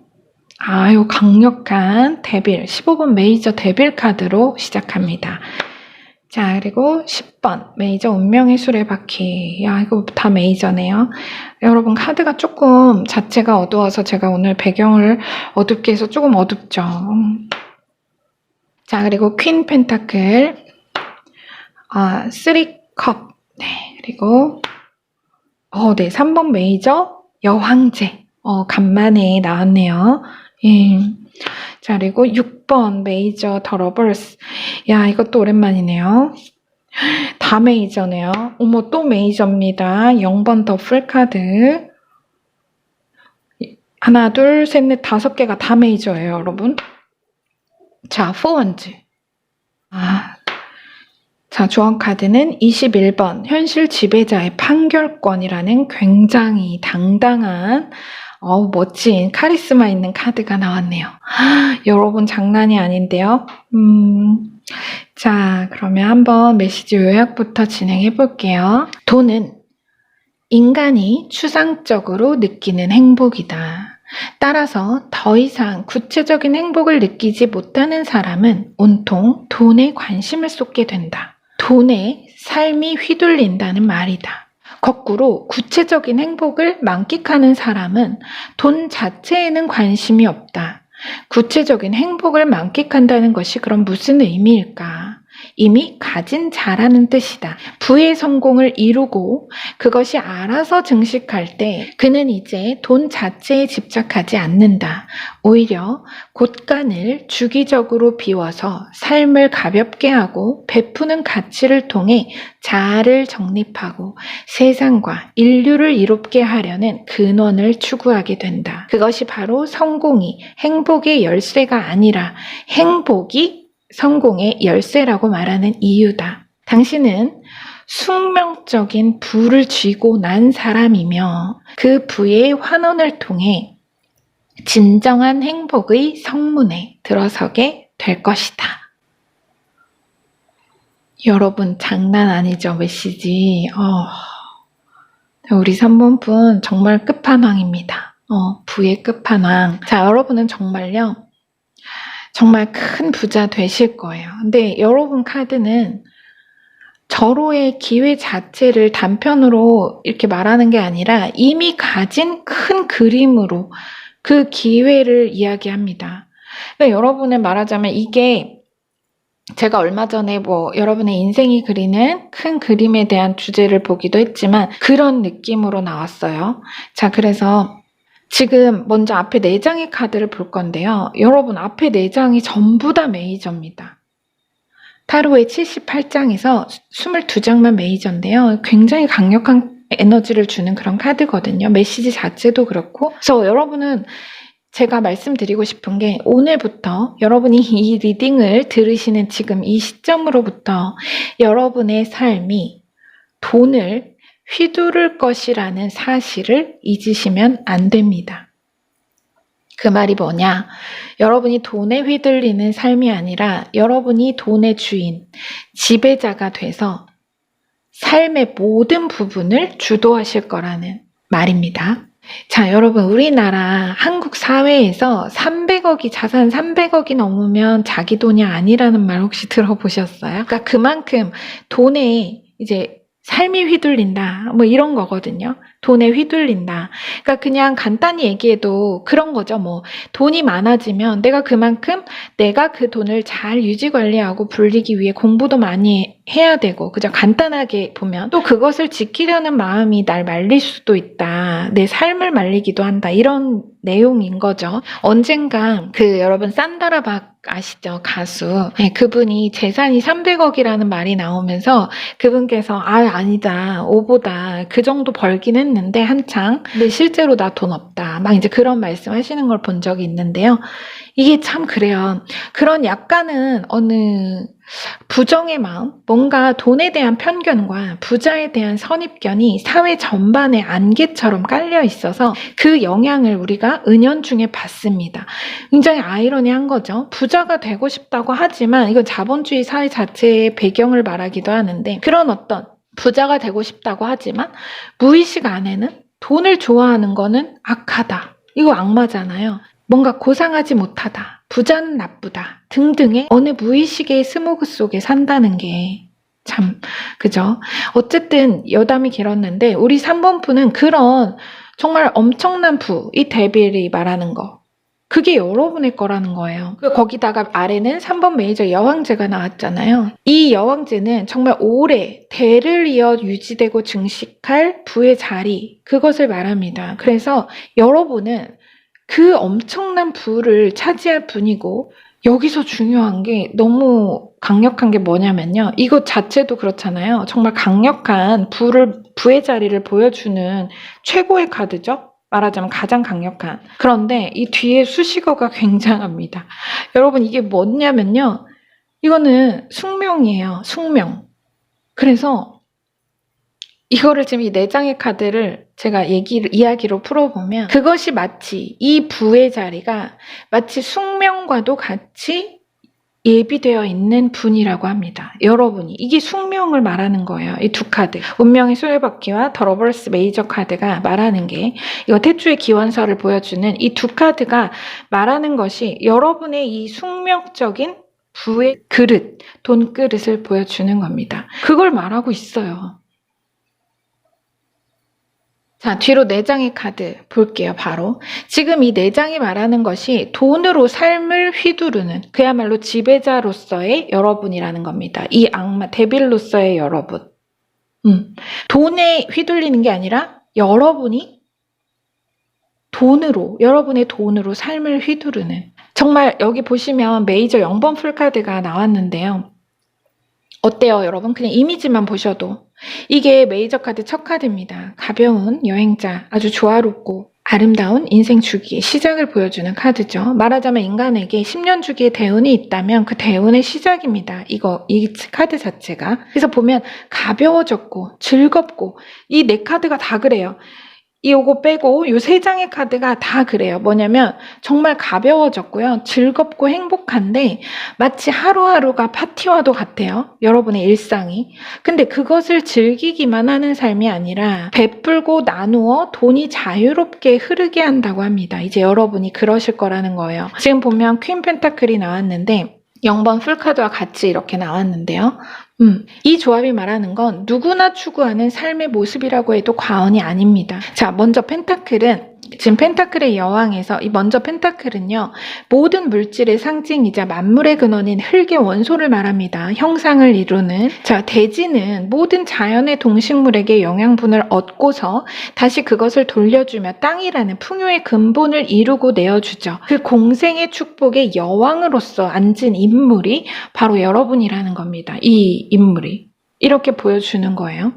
요 강력한 데빌, 15번 메이저 데빌 카드로 시작합니다. 자, 그리고 10번 메이저 운명의 수레바퀴. 야, 이거 다 메이저네요. 여러분 카드가 조금 자체가 어두워서 제가 오늘 배경을 어둡게 해서 조금 어둡죠. 자, 그리고 퀸 펜타클, 3컵. 네, 그리고 네, 3번 메이저 여황제. 간만에 나왔네요. 예. 자, 그리고 6번 메이저 더 러버스. 야, 이것도 오랜만이네요. 다 메이저네요. 어머, 또 메이저입니다. 0번 더 풀카드. 하나, 둘, 셋, 넷, 5개가 다 메이저예요, 여러분. 자, 포원즈. 자, 조언 카드는 21번 현실 지배자의 판결권이라는 굉장히 당당한 멋진 카리스마 있는 카드가 나왔네요. 여러분 장난이 아닌데요. 자, 그러면 한번 메시지 요약부터 진행해 볼게요. 돈은 인간이 추상적으로 느끼는 행복이다. 따라서 더 이상 구체적인 행복을 느끼지 못하는 사람은 온통 돈에 관심을 쏟게 된다. 돈에 삶이 휘둘린다는 말이다. 거꾸로 구체적인 행복을 만끽하는 사람은 돈 자체에는 관심이 없다. 구체적인 행복을 만끽한다는 것이 그럼 무슨 의미일까? 이미 가진 자라는 뜻이다. 부의 성공을 이루고 그것이 알아서 증식할 때 그는 이제 돈 자체에 집착하지 않는다. 오히려 곳간을 주기적으로 비워서 삶을 가볍게 하고 베푸는 가치를 통해 자아를 정립하고 세상과 인류를 이롭게 하려는 근원을 추구하게 된다. 그것이 바로 성공이 행복의 열쇠가 아니라 행복이 성공의 열쇠라고 말하는 이유다. 당신은 숙명적인 부를 쥐고 난 사람이며 그 부의 환원을 통해 진정한 행복의 성문에 들어서게 될 것이다. 여러분 장난 아니죠, 메시지. 우리 3번분 정말 끝판왕입니다. 부의 끝판왕. 자, 여러분은 정말요, 정말 큰 부자 되실 거예요. 근데 여러분 카드는 절호의 기회 자체를 단편으로 이렇게 말하는 게 아니라 이미 가진 큰 그림으로 그 기회를 이야기합니다. 그러니까 여러분은 말하자면 이게 제가 얼마 전에 여러분의 인생이 그리는 큰 그림에 대한 주제를 보기도 했지만 그런 느낌으로 나왔어요. 자, 그래서 지금 먼저 앞에 4장의 카드를 볼 건데요. 여러분 앞에 4장이 전부 다 메이저입니다. 타로의 78장에서 22장만 메이저인데요. 굉장히 강력한 에너지를 주는 그런 카드거든요. 메시지 자체도 그렇고. 그래서 여러분은 제가 말씀드리고 싶은 게 오늘부터 여러분이 이 리딩을 들으시는 지금 이 시점으로부터 여러분의 삶이 돈을 휘두를 것이라는 사실을 잊으시면 안 됩니다. 그 말이 뭐냐? 여러분이 돈에 휘둘리는 삶이 아니라 여러분이 돈의 주인, 지배자가 돼서 삶의 모든 부분을 주도하실 거라는 말입니다. 자, 여러분 우리나라 한국 사회에서 300억이 자산 300억이 넘으면 자기 돈이 아니라는 말 혹시 들어보셨어요? 그러니까 그만큼 돈에 이제 삶이 휘둘린다 이런 거거든요. 돈에 휘둘린다. 그러니까 그냥 간단히 얘기해도 그런 거죠. 돈이 많아지면 내가 그만큼 내가 그 돈을 잘 유지 관리하고 불리기 위해 공부도 많이 해야 되고, 그죠? 간단하게 보면 또 그것을 지키려는 마음이 날 말릴 수도 있다. 내 삶을 말리기도 한다. 이런 내용인 거죠. 언젠가 여러분 산다라박 아시죠? 가수. 네, 그분이 재산이 300억이라는 말이 나오면서 그분께서 아니다. 오보다. 그 정도 벌긴 했는데 한창. 근데 실제로 나 돈 없다. 막 이제 그런 말씀 하시는 걸 본 적이 있는데요. 이게 참 그래요. 그런 약간은 어느 부정의 마음, 뭔가 돈에 대한 편견과 부자에 대한 선입견이 사회 전반에 안개처럼 깔려 있어서 그 영향을 우리가 은연중에 받습니다. 굉장히 아이러니한 거죠. 부자가 되고 싶다고 하지만 이건 자본주의 사회 자체의 배경을 말하기도 하는데, 그런 어떤 부자가 되고 싶다고 하지만 무의식 안에는 돈을 좋아하는 거는 악하다. 이거 악마잖아요. 뭔가 고상하지 못하다, 부자는 나쁘다 등등의 어느 무의식의 스모그 속에 산다는 게 참, 그죠? 어쨌든 여담이 길었는데 우리 3번푸는 그런 정말 엄청난 부, 이 데빌이 말하는 거, 그게 여러분의 거라는 거예요. 거기다가 아래는 3번 메이저 여왕제가 나왔잖아요. 이 여왕제는 정말 오래 대를 이어 유지되고 증식할 부의 자리, 그것을 말합니다. 그래서 여러분은 그 엄청난 부를 차지할 분이고, 여기서 중요한 게 너무 강력한 게 뭐냐면요. 이것 자체도 그렇잖아요. 정말 강력한 부의 자리를 보여주는 최고의 카드죠. 말하자면 가장 강력한. 그런데 이 뒤에 수식어가 굉장합니다. 여러분 이게 뭐냐면요. 이거는 숙명이에요. 숙명. 그래서 이거를 지금 이 4장의 카드를 제가 이야기로 풀어보면, 그것이 마치 이 부의 자리가 마치 숙명과도 같이 예비되어 있는 분이라고 합니다. 여러분이. 이게 숙명을 말하는 거예요. 이 두 카드. 운명의 수레바퀴와 더 러버스 메이저 카드가 말하는 게, 이거 태초의 기원서를 보여주는 이 두 카드가 말하는 것이 여러분의 이 숙명적인 부의 그릇, 돈그릇을 보여주는 겁니다. 그걸 말하고 있어요. 자, 뒤로 4장의 카드 볼게요, 바로. 지금 이 4장이 말하는 것이 돈으로 삶을 휘두르는 그야말로 지배자로서의 여러분이라는 겁니다. 이 악마, 데빌로서의 여러분. 돈에 휘둘리는 게 아니라 여러분이 여러분의 돈으로 삶을 휘두르는. 정말 여기 보시면 메이저 0번 풀카드가 나왔는데요. 어때요, 여러분? 그냥 이미지만 보셔도. 이게 메이저 카드 첫 카드입니다. 가벼운 여행자, 아주 조화롭고 아름다운 인생 주기의 시작을 보여주는 카드죠. 말하자면 인간에게 10년 주기의 대운이 있다면 그 대운의 시작입니다. 이 카드 자체가. 그래서 보면 가벼워졌고 즐겁고 이 4카드가 다 그래요. 요거 빼고 요 3장의 카드가 다 그래요. 뭐냐면 정말 가벼워졌고요. 즐겁고 행복한데 마치 하루하루가 파티와도 같아요. 여러분의 일상이. 근데 그것을 즐기기만 하는 삶이 아니라 베풀고 나누어 돈이 자유롭게 흐르게 한다고 합니다. 이제 여러분이 그러실 거라는 거예요. 지금 보면 퀸 펜타클이 나왔는데 0번 풀카드와 같이 이렇게 나왔는데요. 이 조합이 말하는 건 누구나 추구하는 삶의 모습이라고 해도 과언이 아닙니다. 자, 먼저 펜타클은 지금 펜타클의 여왕에서 먼저 펜타클은요. 모든 물질의 상징이자 만물의 근원인 흙의 원소를 말합니다. 형상을 이루는. 자, 대지는 모든 자연의 동식물에게 영양분을 얻고서 다시 그것을 돌려주며 땅이라는 풍요의 근본을 이루고 내어주죠. 그 공생의 축복의 여왕으로서 앉은 인물이 바로 여러분이라는 겁니다. 이 인물이. 이렇게 보여주는 거예요.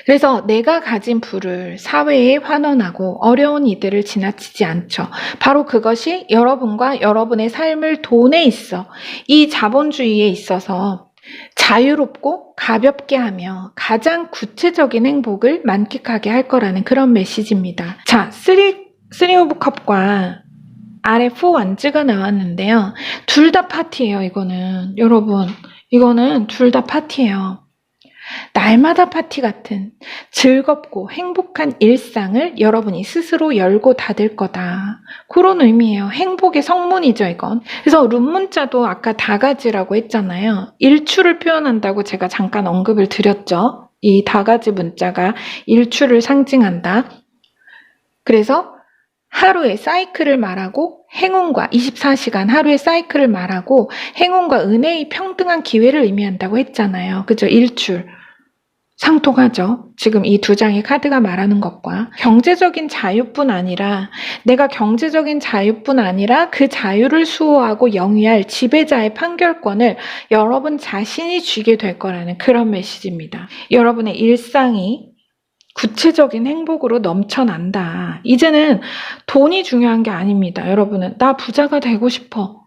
그래서 내가 가진 부를 사회에 환원하고 어려운 이들을 지나치지 않죠. 바로 그것이 여러분과 여러분의 삶을 돈에 있어 이 자본주의에 있어서 자유롭고 가볍게 하며 가장 구체적인 행복을 만끽하게 할 거라는 그런 메시지입니다. 자, 3 오브 컵과 아래 4 완즈가 나왔는데요. 둘 다 파티예요, 이거는. 여러분, 이거는 둘 다 파티예요. 날마다 파티 같은 즐겁고 행복한 일상을 여러분이 스스로 열고 닫을 거다. 그런 의미예요. 행복의 성문이죠, 이건. 그래서 룸문자도 아까 다가지라고 했잖아요. 일출을 표현한다고 제가 잠깐 언급을 드렸죠. 이 다가지 문자가 일출을 상징한다. 그래서 하루의 사이클을 말하고 행운과 24시간 하루의 사이클을 말하고 행운과 은혜의 평등한 기회를 의미한다고 했잖아요. 그죠? 일출. 상통하죠. 지금 이 2장의 카드가 말하는 것과 경제적인 자유뿐 아니라 내가 경제적인 자유뿐 아니라 그 자유를 수호하고 영위할 지배자의 판결권을 여러분 자신이 쥐게 될 거라는 그런 메시지입니다. 여러분의 일상이 구체적인 행복으로 넘쳐난다. 이제는 돈이 중요한 게 아닙니다. 여러분은 나 부자가 되고 싶어.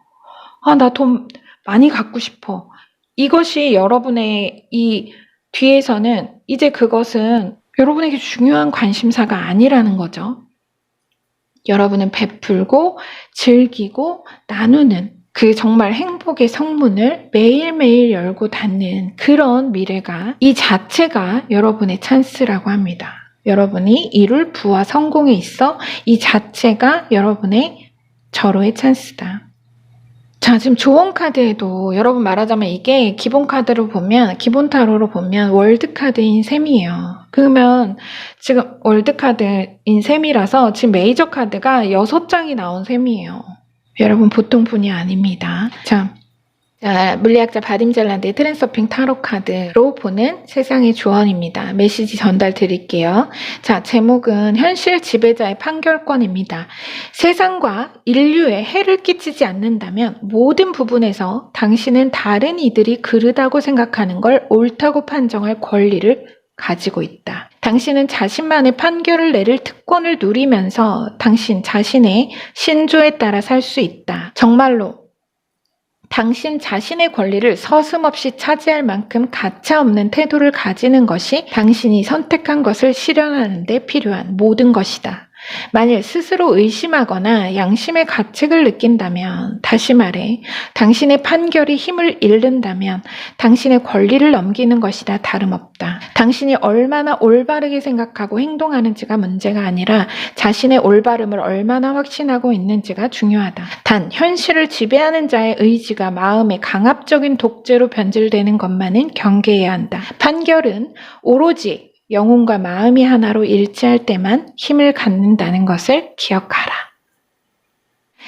나 돈 많이 갖고 싶어. 이것이 여러분의 이 뒤에서는 이제 그것은 여러분에게 중요한 관심사가 아니라는 거죠. 여러분은 베풀고 즐기고 나누는 그 정말 행복의 성문을 매일매일 열고 닫는 그런 미래가 이 자체가 여러분의 찬스라고 합니다. 여러분이 이룰 부와 성공에 있어 이 자체가 여러분의 절호의 찬스다. 자, 지금 조언 카드에도 여러분 말하자면 이게 기본 카드로 보면, 기본 타로로 보면 월드 카드인 셈이에요. 그러면 지금 월드 카드인 셈이라서 지금 메이저 카드가 6장이 나온 셈이에요. 여러분 보통 분이 아닙니다. 자, 물리학자 바딤 젤란드의 트랜서핑 타로 카드로 보는 세상의 조언입니다. 메시지 전달 드릴게요. 자, 제목은 현실 지배자의 판결권입니다. 세상과 인류에 해를 끼치지 않는다면 모든 부분에서 당신은 다른 이들이 그르다고 생각하는 걸 옳다고 판정할 권리를 가지고 있다. 당신은 자신만의 판결을 내릴 특권을 누리면서 당신 자신의 신조에 따라 살 수 있다. 정말로 당신 자신의 권리를 서슴없이 차지할 만큼 가차없는 태도를 가지는 것이 당신이 선택한 것을 실현하는 데 필요한 모든 것이다. 만일 스스로 의심하거나 양심의 가책을 느낀다면, 다시 말해 당신의 판결이 힘을 잃는다면 당신의 권리를 넘기는 것이다 다름없다. 당신이 얼마나 올바르게 생각하고 행동하는지가 문제가 아니라 자신의 올바름을 얼마나 확신하고 있는지가 중요하다. 단 현실을 지배하는 자의 의지가 마음의 강압적인 독재로 변질되는 것만은 경계해야 한다. 판결은 오로지 영혼과 마음이 하나로 일치할 때만 힘을 갖는다는 것을 기억하라.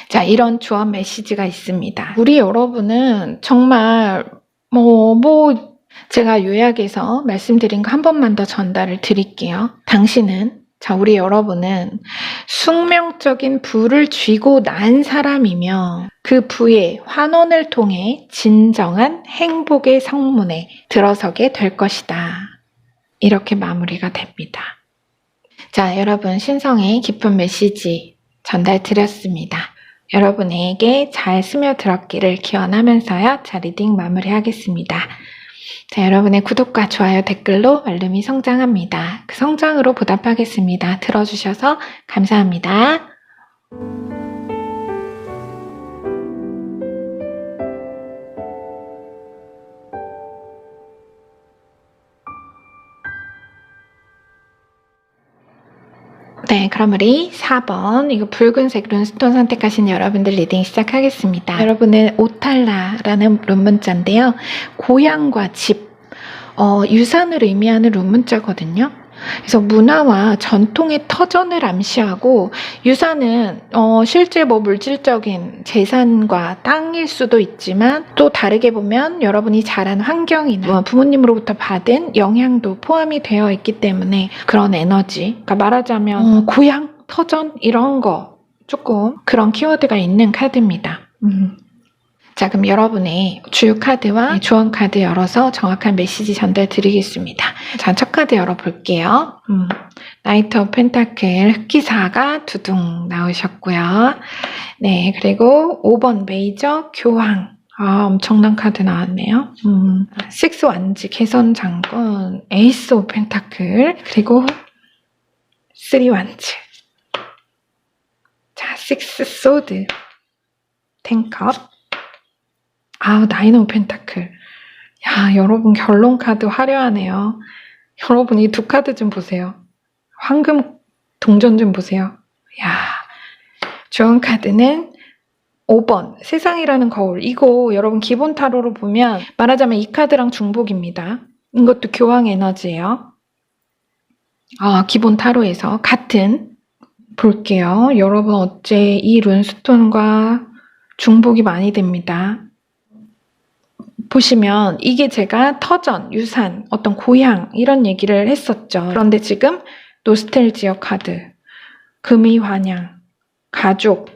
자, 이런 조언 메시지가 있습니다. 우리 여러분은 정말 제가 요약해서 말씀드린 거 한 번만 더 전달을 드릴게요. 우리 여러분은 숙명적인 부를 쥐고 난 사람이며 그 부의 환원을 통해 진정한 행복의 성문에 들어서게 될 것이다. 이렇게 마무리가 됩니다. 자, 여러분 신성의 깊은 메시지 전달 드렸습니다. 여러분에게 잘 스며들었기를 기원하면서요. 자, 리딩 마무리하겠습니다. 자, 여러분의 구독과 좋아요, 댓글로 말름이 성장합니다. 그 성장으로 보답하겠습니다. 들어주셔서 감사합니다. 네, 그럼 우리 4번 이거 붉은색 룬스톤 선택하신 여러분들 리딩 시작하겠습니다. 여러분은 오탈라라는 룬문자인데요. 고향과 집, 유산을 의미하는 룬문자거든요. 그래서 문화와 전통의 터전을 암시하고 유산은 실제 물질적인 재산과 땅일 수도 있지만 또 다르게 보면 여러분이 자란 환경이나 부모님으로부터 받은 영향도 포함이 되어 있기 때문에 그런 에너지, 그러니까 말하자면 고향, 터전 이런 거 조금 그런 키워드가 있는 카드입니다. 자, 그럼 여러분의 주요 카드와 조언 카드 열어서 정확한 메시지 전달 드리겠습니다. 자, 첫 카드 열어볼게요. 나이트 오브 펜타클 흑기사가 두둥 나오셨고요. 네, 그리고 5번 메이저 교황. 엄청난 카드 나왔네요. 6 완지 개선 장군, 에이스 오브 펜타클, 그리고 3 완지. 자, 6 소드, 10컵. 나인 오브 펜타클. 야, 여러분 결론 카드 화려하네요. 여러분 이 두 카드 좀 보세요. 황금 동전 좀 보세요. 야, 좋은 카드는 5번 세상이라는 거울. 이거 여러분 기본 타로로 보면 말하자면 이 카드랑 중복입니다. 이것도 교황 에너지예요. 기본 타로에서 같은 볼게요. 여러분 어째 이 룬스톤과 중복이 많이 됩니다. 보시면 이게 제가 터전, 유산, 어떤 고향 이런 얘기를 했었죠. 그런데 지금 노스텔지어 카드, 금이 환양, 가족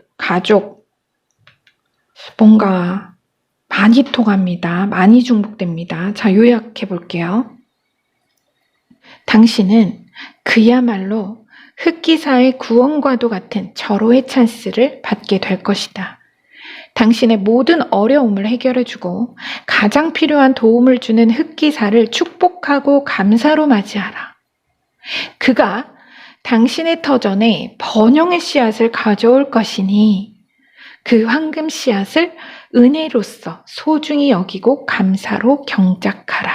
뭔가 많이 통합니다. 많이 중복됩니다. 자, 요약해 볼게요. 당신은 그야말로 흑기사의 구원과도 같은 절호의 찬스를 받게 될 것이다. 당신의 모든 어려움을 해결해주고 가장 필요한 도움을 주는 흑기사를 축복하고 감사로 맞이하라. 그가 당신의 터전에 번영의 씨앗을 가져올 것이니 그 황금 씨앗을 은혜로서 소중히 여기고 감사로 경작하라.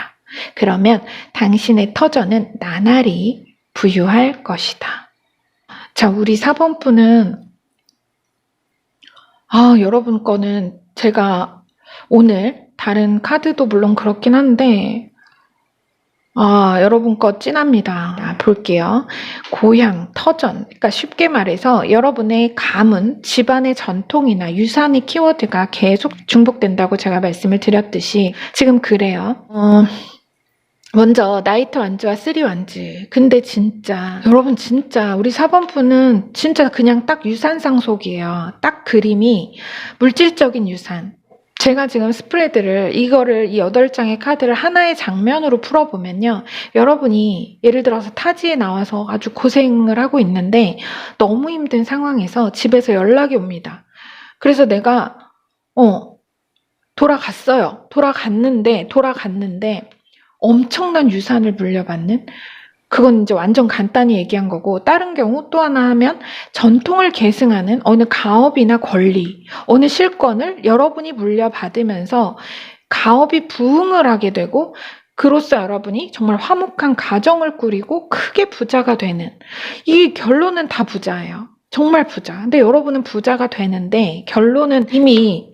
그러면 당신의 터전은 나날이 부유할 것이다. 자, 우리 4번 분은 여러분 거는 제가 오늘 다른 카드도 물론 그렇긴 한데 여러분 거 찐합니다. 볼게요. 고향, 터전. 그러니까 쉽게 말해서 여러분의 가문, 집안의 전통이나 유산의 키워드가 계속 중복된다고 제가 말씀을 드렸듯이 지금 그래요. 먼저 나이트 완즈와 3 완즈. 근데 진짜 여러분 진짜 우리 4번 분은 진짜 그냥 딱 유산 상속이에요. 딱 그림이 물질적인 유산. 제가 지금 스프레드를 이거를 이 8장의 카드를 하나의 장면으로 풀어보면요. 여러분이 예를 들어서 타지에 나와서 아주 고생을 하고 있는데 너무 힘든 상황에서 집에서 연락이 옵니다. 그래서 내가 돌아갔어요. 돌아갔는데 엄청난 유산을 물려받는, 그건 이제 완전 간단히 얘기한 거고, 다른 경우 또 하나 하면 전통을 계승하는 어느 가업이나 권리, 어느 실권을 여러분이 물려받으면서 가업이 부흥을 하게 되고 그로써 여러분이 정말 화목한 가정을 꾸리고 크게 부자가 되는, 이 결론은 다 부자예요. 정말 부자. 근데 여러분은 부자가 되는데 결론은 이미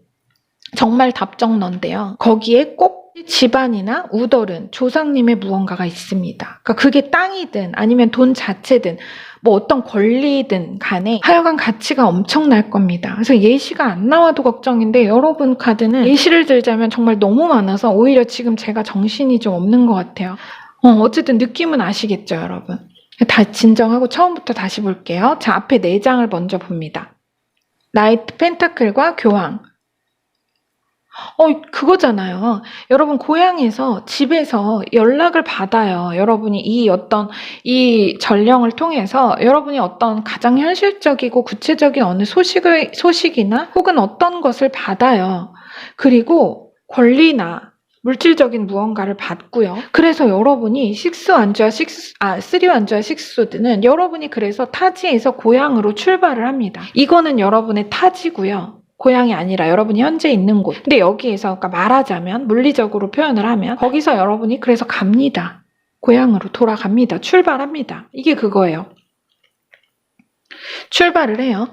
정말 답정넌데요. 거기에 꼭 집안이나 우덜은 조상님의 무언가가 있습니다. 그러니까 그게 땅이든 아니면 돈 자체든 뭐 어떤 권리든 간에 하여간 가치가 엄청날 겁니다. 그래서 예시가 안 나와도 걱정인데 여러분 카드는 예시를 들자면 정말 너무 많아서 오히려 지금 제가 정신이 좀 없는 것 같아요. 어쨌든 느낌은 아시겠죠, 여러분? 다 진정하고 처음부터 다시 볼게요. 자, 앞에 4장을 먼저 봅니다. 나이트 펜타클과 교황. 그거잖아요. 여러분, 고향에서, 집에서 연락을 받아요. 여러분이 이 전령을 통해서 여러분이 어떤 가장 현실적이고 구체적인 어느 소식이나 혹은 어떤 것을 받아요. 그리고 권리나 물질적인 무언가를 받고요. 그래서 여러분이 3 완주와 6소드는 여러분이 그래서 타지에서 고향으로 출발을 합니다. 이거는 여러분의 타지고요. 고향이 아니라 여러분이 현재 있는 곳. 근데 여기에서 그러니까 말하자면 물리적으로 표현을 하면 거기서 여러분이 그래서 갑니다. 고향으로 돌아갑니다. 출발합니다. 이게 그거예요. 출발을 해요.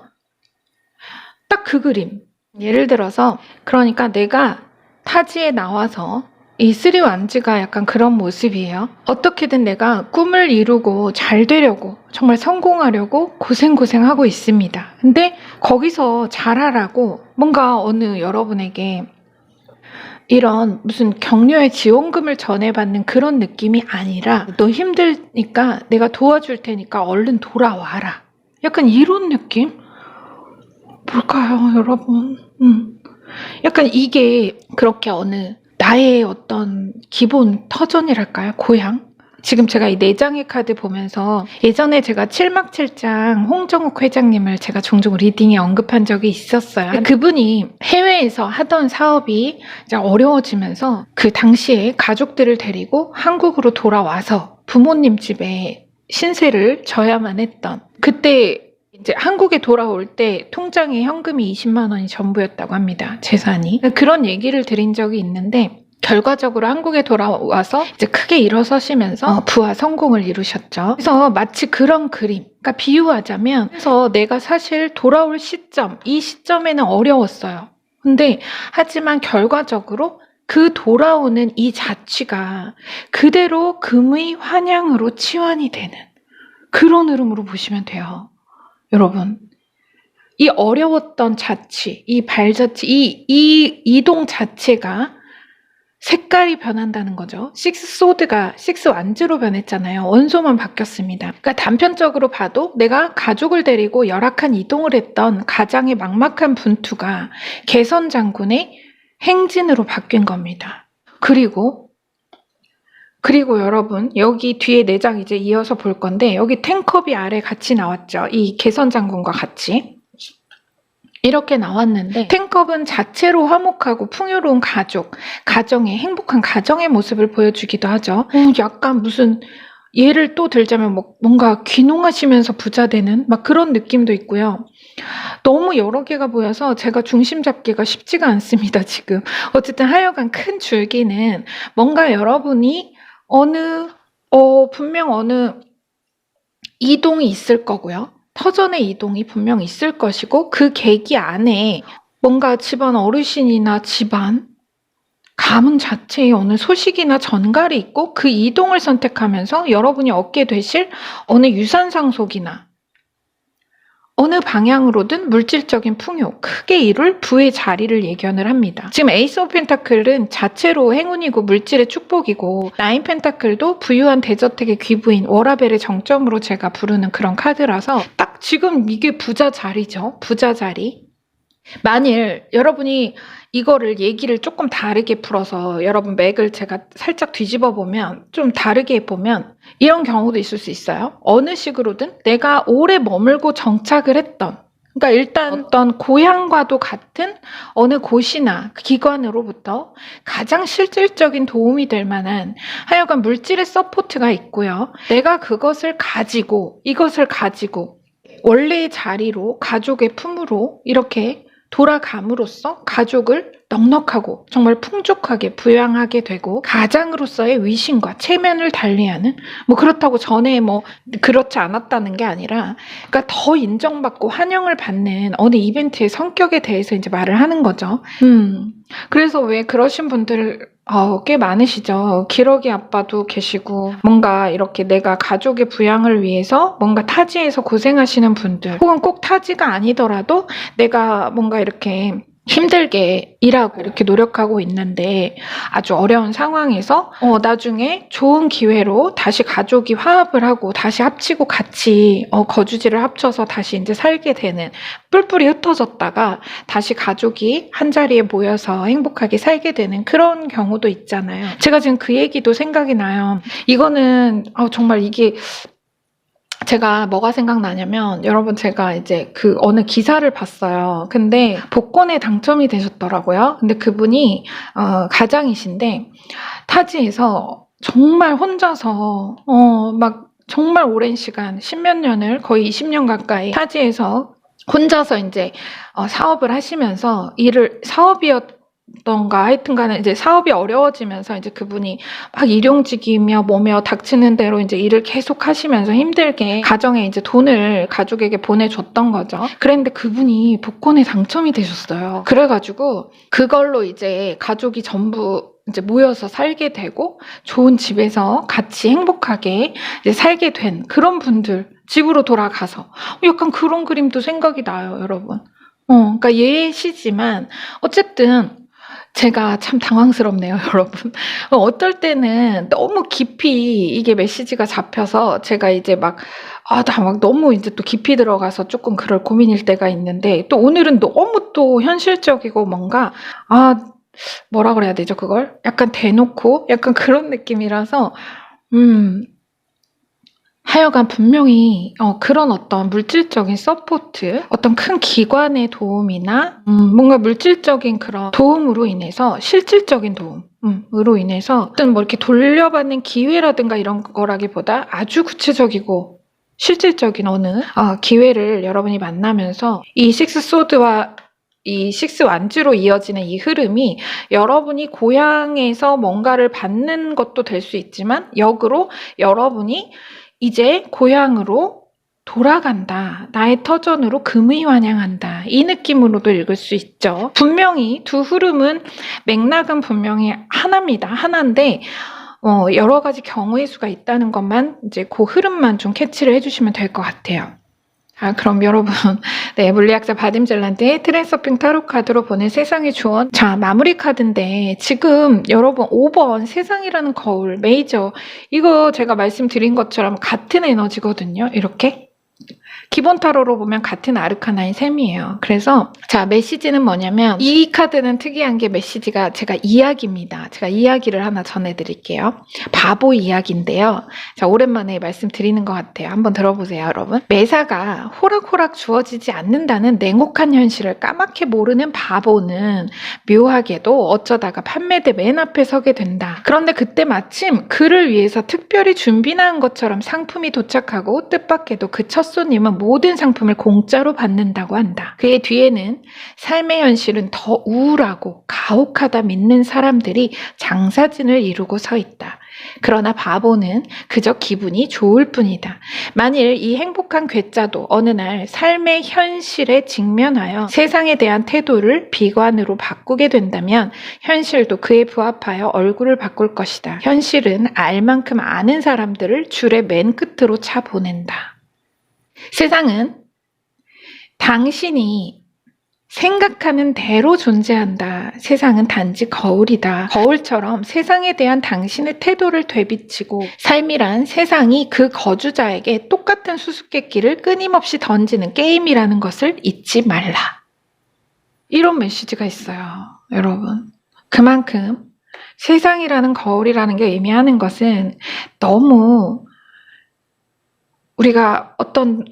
딱 그 그림. 예를 들어서 그러니까 내가 타지에 나와서 이 3 완즈가 약간 그런 모습이에요. 어떻게든 내가 꿈을 이루고 잘 되려고 정말 성공하려고 고생하고 있습니다. 근데 거기서 잘하라고 뭔가 어느 여러분에게 이런 무슨 격려의 지원금을 전해받는 그런 느낌이 아니라 너 힘드니까 내가 도와줄 테니까 얼른 돌아와라. 약간 이런 느낌? 뭘까요, 여러분? 약간 이게 그렇게 어느 나의 어떤 기본 터전이랄까요? 고향? 지금 제가 이 4장의 카드 보면서 예전에 제가 7막 7장 홍정욱 회장님을 제가 종종 리딩에 언급한 적이 있었어요. 그분이 해외에서 하던 사업이 이제 어려워지면서 그 당시에 가족들을 데리고 한국으로 돌아와서 부모님 집에 신세를 져야만 했던 그때 이제 한국에 돌아올 때 통장에 현금이 20만 원이 전부였다고 합니다. 재산이. 그런 얘기를 드린 적이 있는데 결과적으로 한국에 돌아와서 이제 크게 일어서시면서 부와 성공을 이루셨죠. 그래서 마치 그런 그림. 그러니까 비유하자면 그래서 내가 사실 돌아올 시점, 이 시점에는 어려웠어요. 근데 하지만 결과적으로 그 돌아오는 이 자취가 그대로 금의 환향으로 치환이 되는 그런 흐름으로 보시면 돼요. 여러분, 이 어려웠던 자취, 이 발자취, 이 이동 자체가 색깔이 변한다는 거죠. 6소드가 6 완즈로 변했잖아요. 원소만 바뀌었습니다. 그러니까 단편적으로 봐도 내가 가족을 데리고 열악한 이동을 했던 가장의 막막한 분투가 개선 장군의 행진으로 바뀐 겁니다. 그리고 여러분 여기 뒤에 4장 이제 이어서 볼 건데 여기 탱컵이 아래 같이 나왔죠. 이 개선 장군과 같이 이렇게 나왔는데 탱컵은 자체로 화목하고 풍요로운 가정의 행복한 가정의 모습을 보여주기도 하죠. 약간 무슨 예를 또 들자면 뭔가 귀농하시면서 부자 되는 막 그런 느낌도 있고요. 너무 여러 개가 보여서 제가 중심 잡기가 쉽지가 않습니다, 지금. 어쨌든 하여간 큰 줄기는 뭔가 여러분이 분명 어느 이동이 있을 거고요. 터전의 이동이 분명 있을 것이고 그 계기 안에 뭔가 집안 어르신이나 집안 가문 자체의 어느 소식이나 전갈이 있고 그 이동을 선택하면서 여러분이 얻게 되실 어느 유산 상속이나 어느 방향으로든 물질적인 풍요, 크게 이룰 부의 자리를 예견을 합니다. 지금 에이스 오브 펜타클은 자체로 행운이고 물질의 축복이고 나인 펜타클도 부유한 대저택의 귀부인 워라벨의 정점으로 제가 부르는 그런 카드라서 딱 지금 이게 부자 자리죠. 부자 자리. 만일 여러분이 이거를 얘기를 조금 다르게 풀어서 여러분 맥을 제가 살짝 뒤집어 보면 좀 다르게 보면 이런 경우도 있을 수 있어요. 어느 식으로든 내가 오래 머물고 정착을 했던 그러니까 일단 어떤 고향과도 같은 어느 곳이나 기관으로부터 가장 실질적인 도움이 될 만한 하여간 물질의 서포트가 있고요. 내가 이것을 가지고 원래의 자리로 가족의 품으로 이렇게 돌아감으로써 가족을 넉넉하고 정말 풍족하게 부양하게 되고 가장으로서의 위신과 체면을 달리하는 뭐 그렇다고 전에 뭐 그렇지 않았다는 게 아니라 그러니까 더 인정받고 환영을 받는 어느 이벤트의 성격에 대해서 이제 말을 하는 거죠. 그래서 왜 그러신 분들 꽤 많으시죠. 기러기 아빠도 계시고 뭔가 이렇게 내가 가족의 부양을 위해서 뭔가 타지에서 고생하시는 분들 혹은 꼭 타지가 아니더라도 내가 뭔가 이렇게 힘들게 일하고 이렇게 노력하고 있는데 아주 어려운 상황에서 나중에 좋은 기회로 다시 가족이 화합을 하고 다시 합치고 같이 거주지를 합쳐서 다시 이제 살게 되는 뿔뿔이 흩어졌다가 다시 가족이 한자리에 모여서 행복하게 살게 되는 그런 경우도 있잖아요. 제가 지금 그 얘기도 생각이 나요. 이거는 정말 이게 제가 뭐가 생각나냐면 여러분 제가 이제 그 어느 기사를 봤어요. 근데 복권에 당첨이 되셨더라고요. 근데 그분이 가장이신데 타지에서 정말 혼자서 막 정말 오랜 시간 10몇 년을 거의 20년 가까이 타지에서 혼자서 이제 사업을 하시면서 사업이었던가 하여튼간에 이제 사업이 어려워지면서 이제 그분이 막 일용직이며 뭐며 닥치는 대로 이제 일을 계속 하시면서 힘들게 가정에 이제 돈을 가족에게 보내줬던 거죠. 그랬는데 그분이 복권에 당첨이 되셨어요. 그래가지고 그걸로 이제 가족이 전부 이제 모여서 살게 되고 좋은 집에서 같이 행복하게 이제 살게 된 그런 분들 집으로 돌아가서 약간 그런 그림도 생각이 나요, 여러분. 그러니까 예시지만 어쨌든 제가 참 당황스럽네요, 여러분. 어떨 때는 너무 깊이 이게 메시지가 잡혀서 제가 이제 나 막 너무 이제 또 깊이 들어가서 조금 그럴 고민일 때가 있는데 또 오늘은 너무 또 현실적이고 뭔가 뭐라 그래야 되죠, 그걸? 약간 대놓고 약간 그런 느낌이라서 하여간 분명히 그런 어떤 물질적인 서포트, 어떤 큰 기관의 도움이나 뭔가 물질적인 그런 도움으로 인해서 실질적인 도움으로 인해서 어떤 뭐 이렇게 돌려받는 기회라든가 이런 거라기보다 아주 구체적이고 실질적인 어느 기회를 여러분이 만나면서 이 식스 소드와 이 식스 완주로 이어지는 이 흐름이 여러분이 고향에서 뭔가를 받는 것도 될 수 있지만 역으로 여러분이 이제 고향으로 돌아간다. 나의 터전으로 금의환영한다. 이 느낌으로도 읽을 수 있죠. 분명히 두 흐름은 맥락은 분명히 하나입니다. 하나인데 여러 가지 경우의 수가 있다는 것만 이제 그 흐름만 좀 캐치를 해주시면 될 것 같아요. 그럼 여러분, 네, 물리학자 바딤 젤란드의 트랜서핑 타로 카드로 보는 세상의 조언. 자, 마무리 카드인데 지금 여러분 5번 세상이라는 거울 메이저 이거 제가 말씀드린 것처럼 같은 에너지거든요. 이렇게 기본 타로로 보면 같은 아르카나인 셈이에요. 그래서 자, 메시지는 뭐냐면 이 카드는 특이한 게 메시지가 제가 이야기입니다. 제가 이야기를 하나 전해드릴게요. 바보 이야기인데요. 자, 오랜만에 말씀드리는 것 같아요. 한번 들어보세요, 여러분. 매사가 호락호락 주어지지 않는다는 냉혹한 현실을 까맣게 모르는 바보는 묘하게도 어쩌다가 판매대 맨 앞에 서게 된다. 그런데 그때 마침 그를 위해서 특별히 준비한 것처럼 상품이 도착하고 뜻밖에도 그 첫 손님은 모든 상품을 공짜로 받는다고 한다. 그의 뒤에는 삶의 현실은 더 우울하고 가혹하다 믿는 사람들이 장사진을 이루고 서 있다. 그러나 바보는 그저 기분이 좋을 뿐이다. 만일 이 행복한 괴짜도 어느 날 삶의 현실에 직면하여 세상에 대한 태도를 비관으로 바꾸게 된다면 현실도 그에 부합하여 얼굴을 바꿀 것이다. 현실은 알 만큼 아는 사람들을 줄의 맨 끝으로 차 보낸다. 세상은 당신이 생각하는 대로 존재한다. 세상은 단지 거울이다. 거울처럼 세상에 대한 당신의 태도를 되비치고 삶이란 세상이 그 거주자에게 똑같은 수수께끼를 끊임없이 던지는 게임이라는 것을 잊지 말라. 이런 메시지가 있어요, 여러분. 그만큼 세상이라는 거울이라는 게 의미하는 것은 너무 우리가 어떤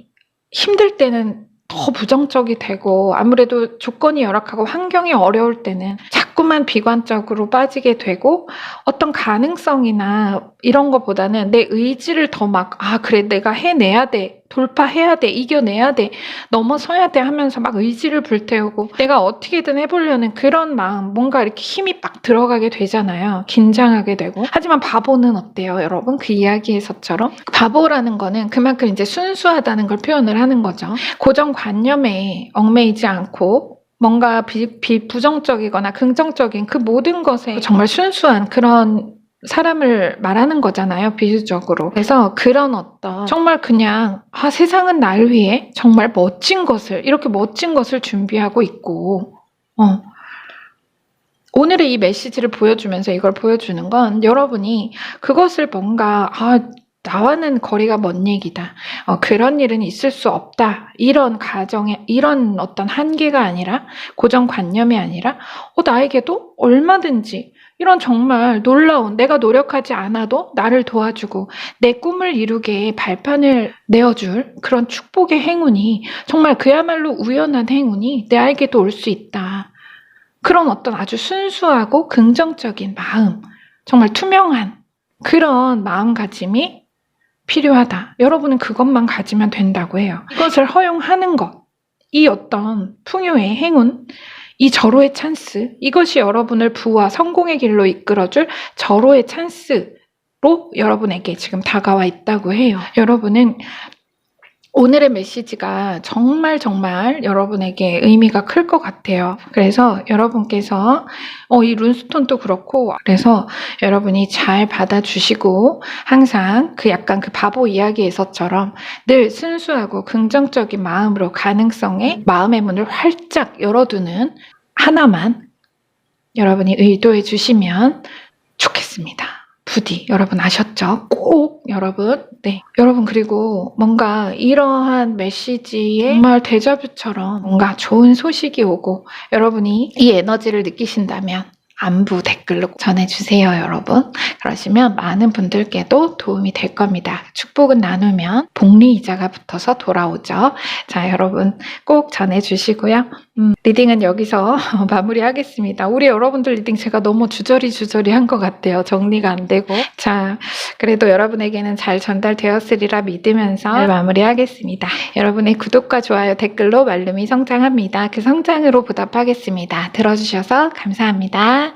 힘들 때는 더 부정적이 되고 아무래도 조건이 열악하고 환경이 어려울 때는 자꾸 자꾸만 비관적으로 빠지게 되고 어떤 가능성이나 이런 것보다는 내 의지를 더 막 그래 내가 해내야 돼. 돌파해야 돼. 이겨내야 돼. 넘어서야 돼 하면서 막 의지를 불태우고 내가 어떻게든 해보려는 그런 마음 뭔가 이렇게 힘이 막 들어가게 되잖아요. 긴장하게 되고. 하지만 바보는 어때요 여러분? 그 이야기에서처럼 바보라는 거는 그만큼 이제 순수하다는 걸 표현을 하는 거죠. 고정관념에 얽매이지 않고 뭔가 부정적이거나 긍정적인 그 모든 것에 정말 순수한 그런 사람을 말하는 거잖아요, 비유적으로. 그래서 그런 어떤 정말 그냥 세상은 날 위해 정말 멋진 것을 이렇게 멋진 것을 준비하고 있고 오늘의 이 메시지를 보여주면서 이걸 보여주는 건 여러분이 그것을 뭔가 나와는 거리가 먼 얘기다. 그런 일은 있을 수 없다. 이런 가정에 이런 어떤 한계가 아니라 고정관념이 아니라 나에게도 얼마든지 이런 정말 놀라운 내가 노력하지 않아도 나를 도와주고 내 꿈을 이루게 발판을 내어줄 그런 축복의 행운이 정말 그야말로 우연한 행운이 나에게도 올 수 있다. 그런 어떤 아주 순수하고 긍정적인 마음, 정말 투명한 그런 마음가짐이 필요하다. 여러분은 그것만 가지면 된다고 해요. 이것을 허용하는 것, 이 어떤 풍요의 행운, 이 절호의 찬스, 이것이 여러분을 부와 성공의 길로 이끌어줄 절호의 찬스로 여러분에게 지금 다가와 있다고 해요. 여러분은 오늘의 메시지가 정말 여러분에게 의미가 클 것 같아요. 그래서 여러분께서 이 룬스톤도 그렇고 그래서 여러분이 잘 받아주시고 항상 약간 그 바보 이야기에서처럼 늘 순수하고 긍정적인 마음으로 가능성에 마음의 문을 활짝 열어두는 하나만 여러분이 의도해 주시면 좋겠습니다. 부디 여러분 아셨죠? 꼭 여러분 여러분 그리고 뭔가 이러한 메시지에 정말 데자뷰처럼 뭔가 좋은 소식이 오고 여러분이 이 에너지를 느끼신다면 안부 댓글로 전해주세요 여러분. 그러시면 많은 분들께도 도움이 될 겁니다. 축복은 나누면 복리이자가 붙어서 돌아오죠. 자 여러분 꼭 전해주시고요. 리딩은 여기서 마무리하겠습니다. 우리 여러분들 리딩 제가 너무 주저리 한 것 같아요. 정리가 안 되고. 자 그래도 여러분에게는 잘 전달되었으리라 믿으면서 마무리하겠습니다. 여러분의 구독과 좋아요 댓글로 말름이 성장합니다. 그 성장으로 보답하겠습니다. 들어주셔서 감사합니다.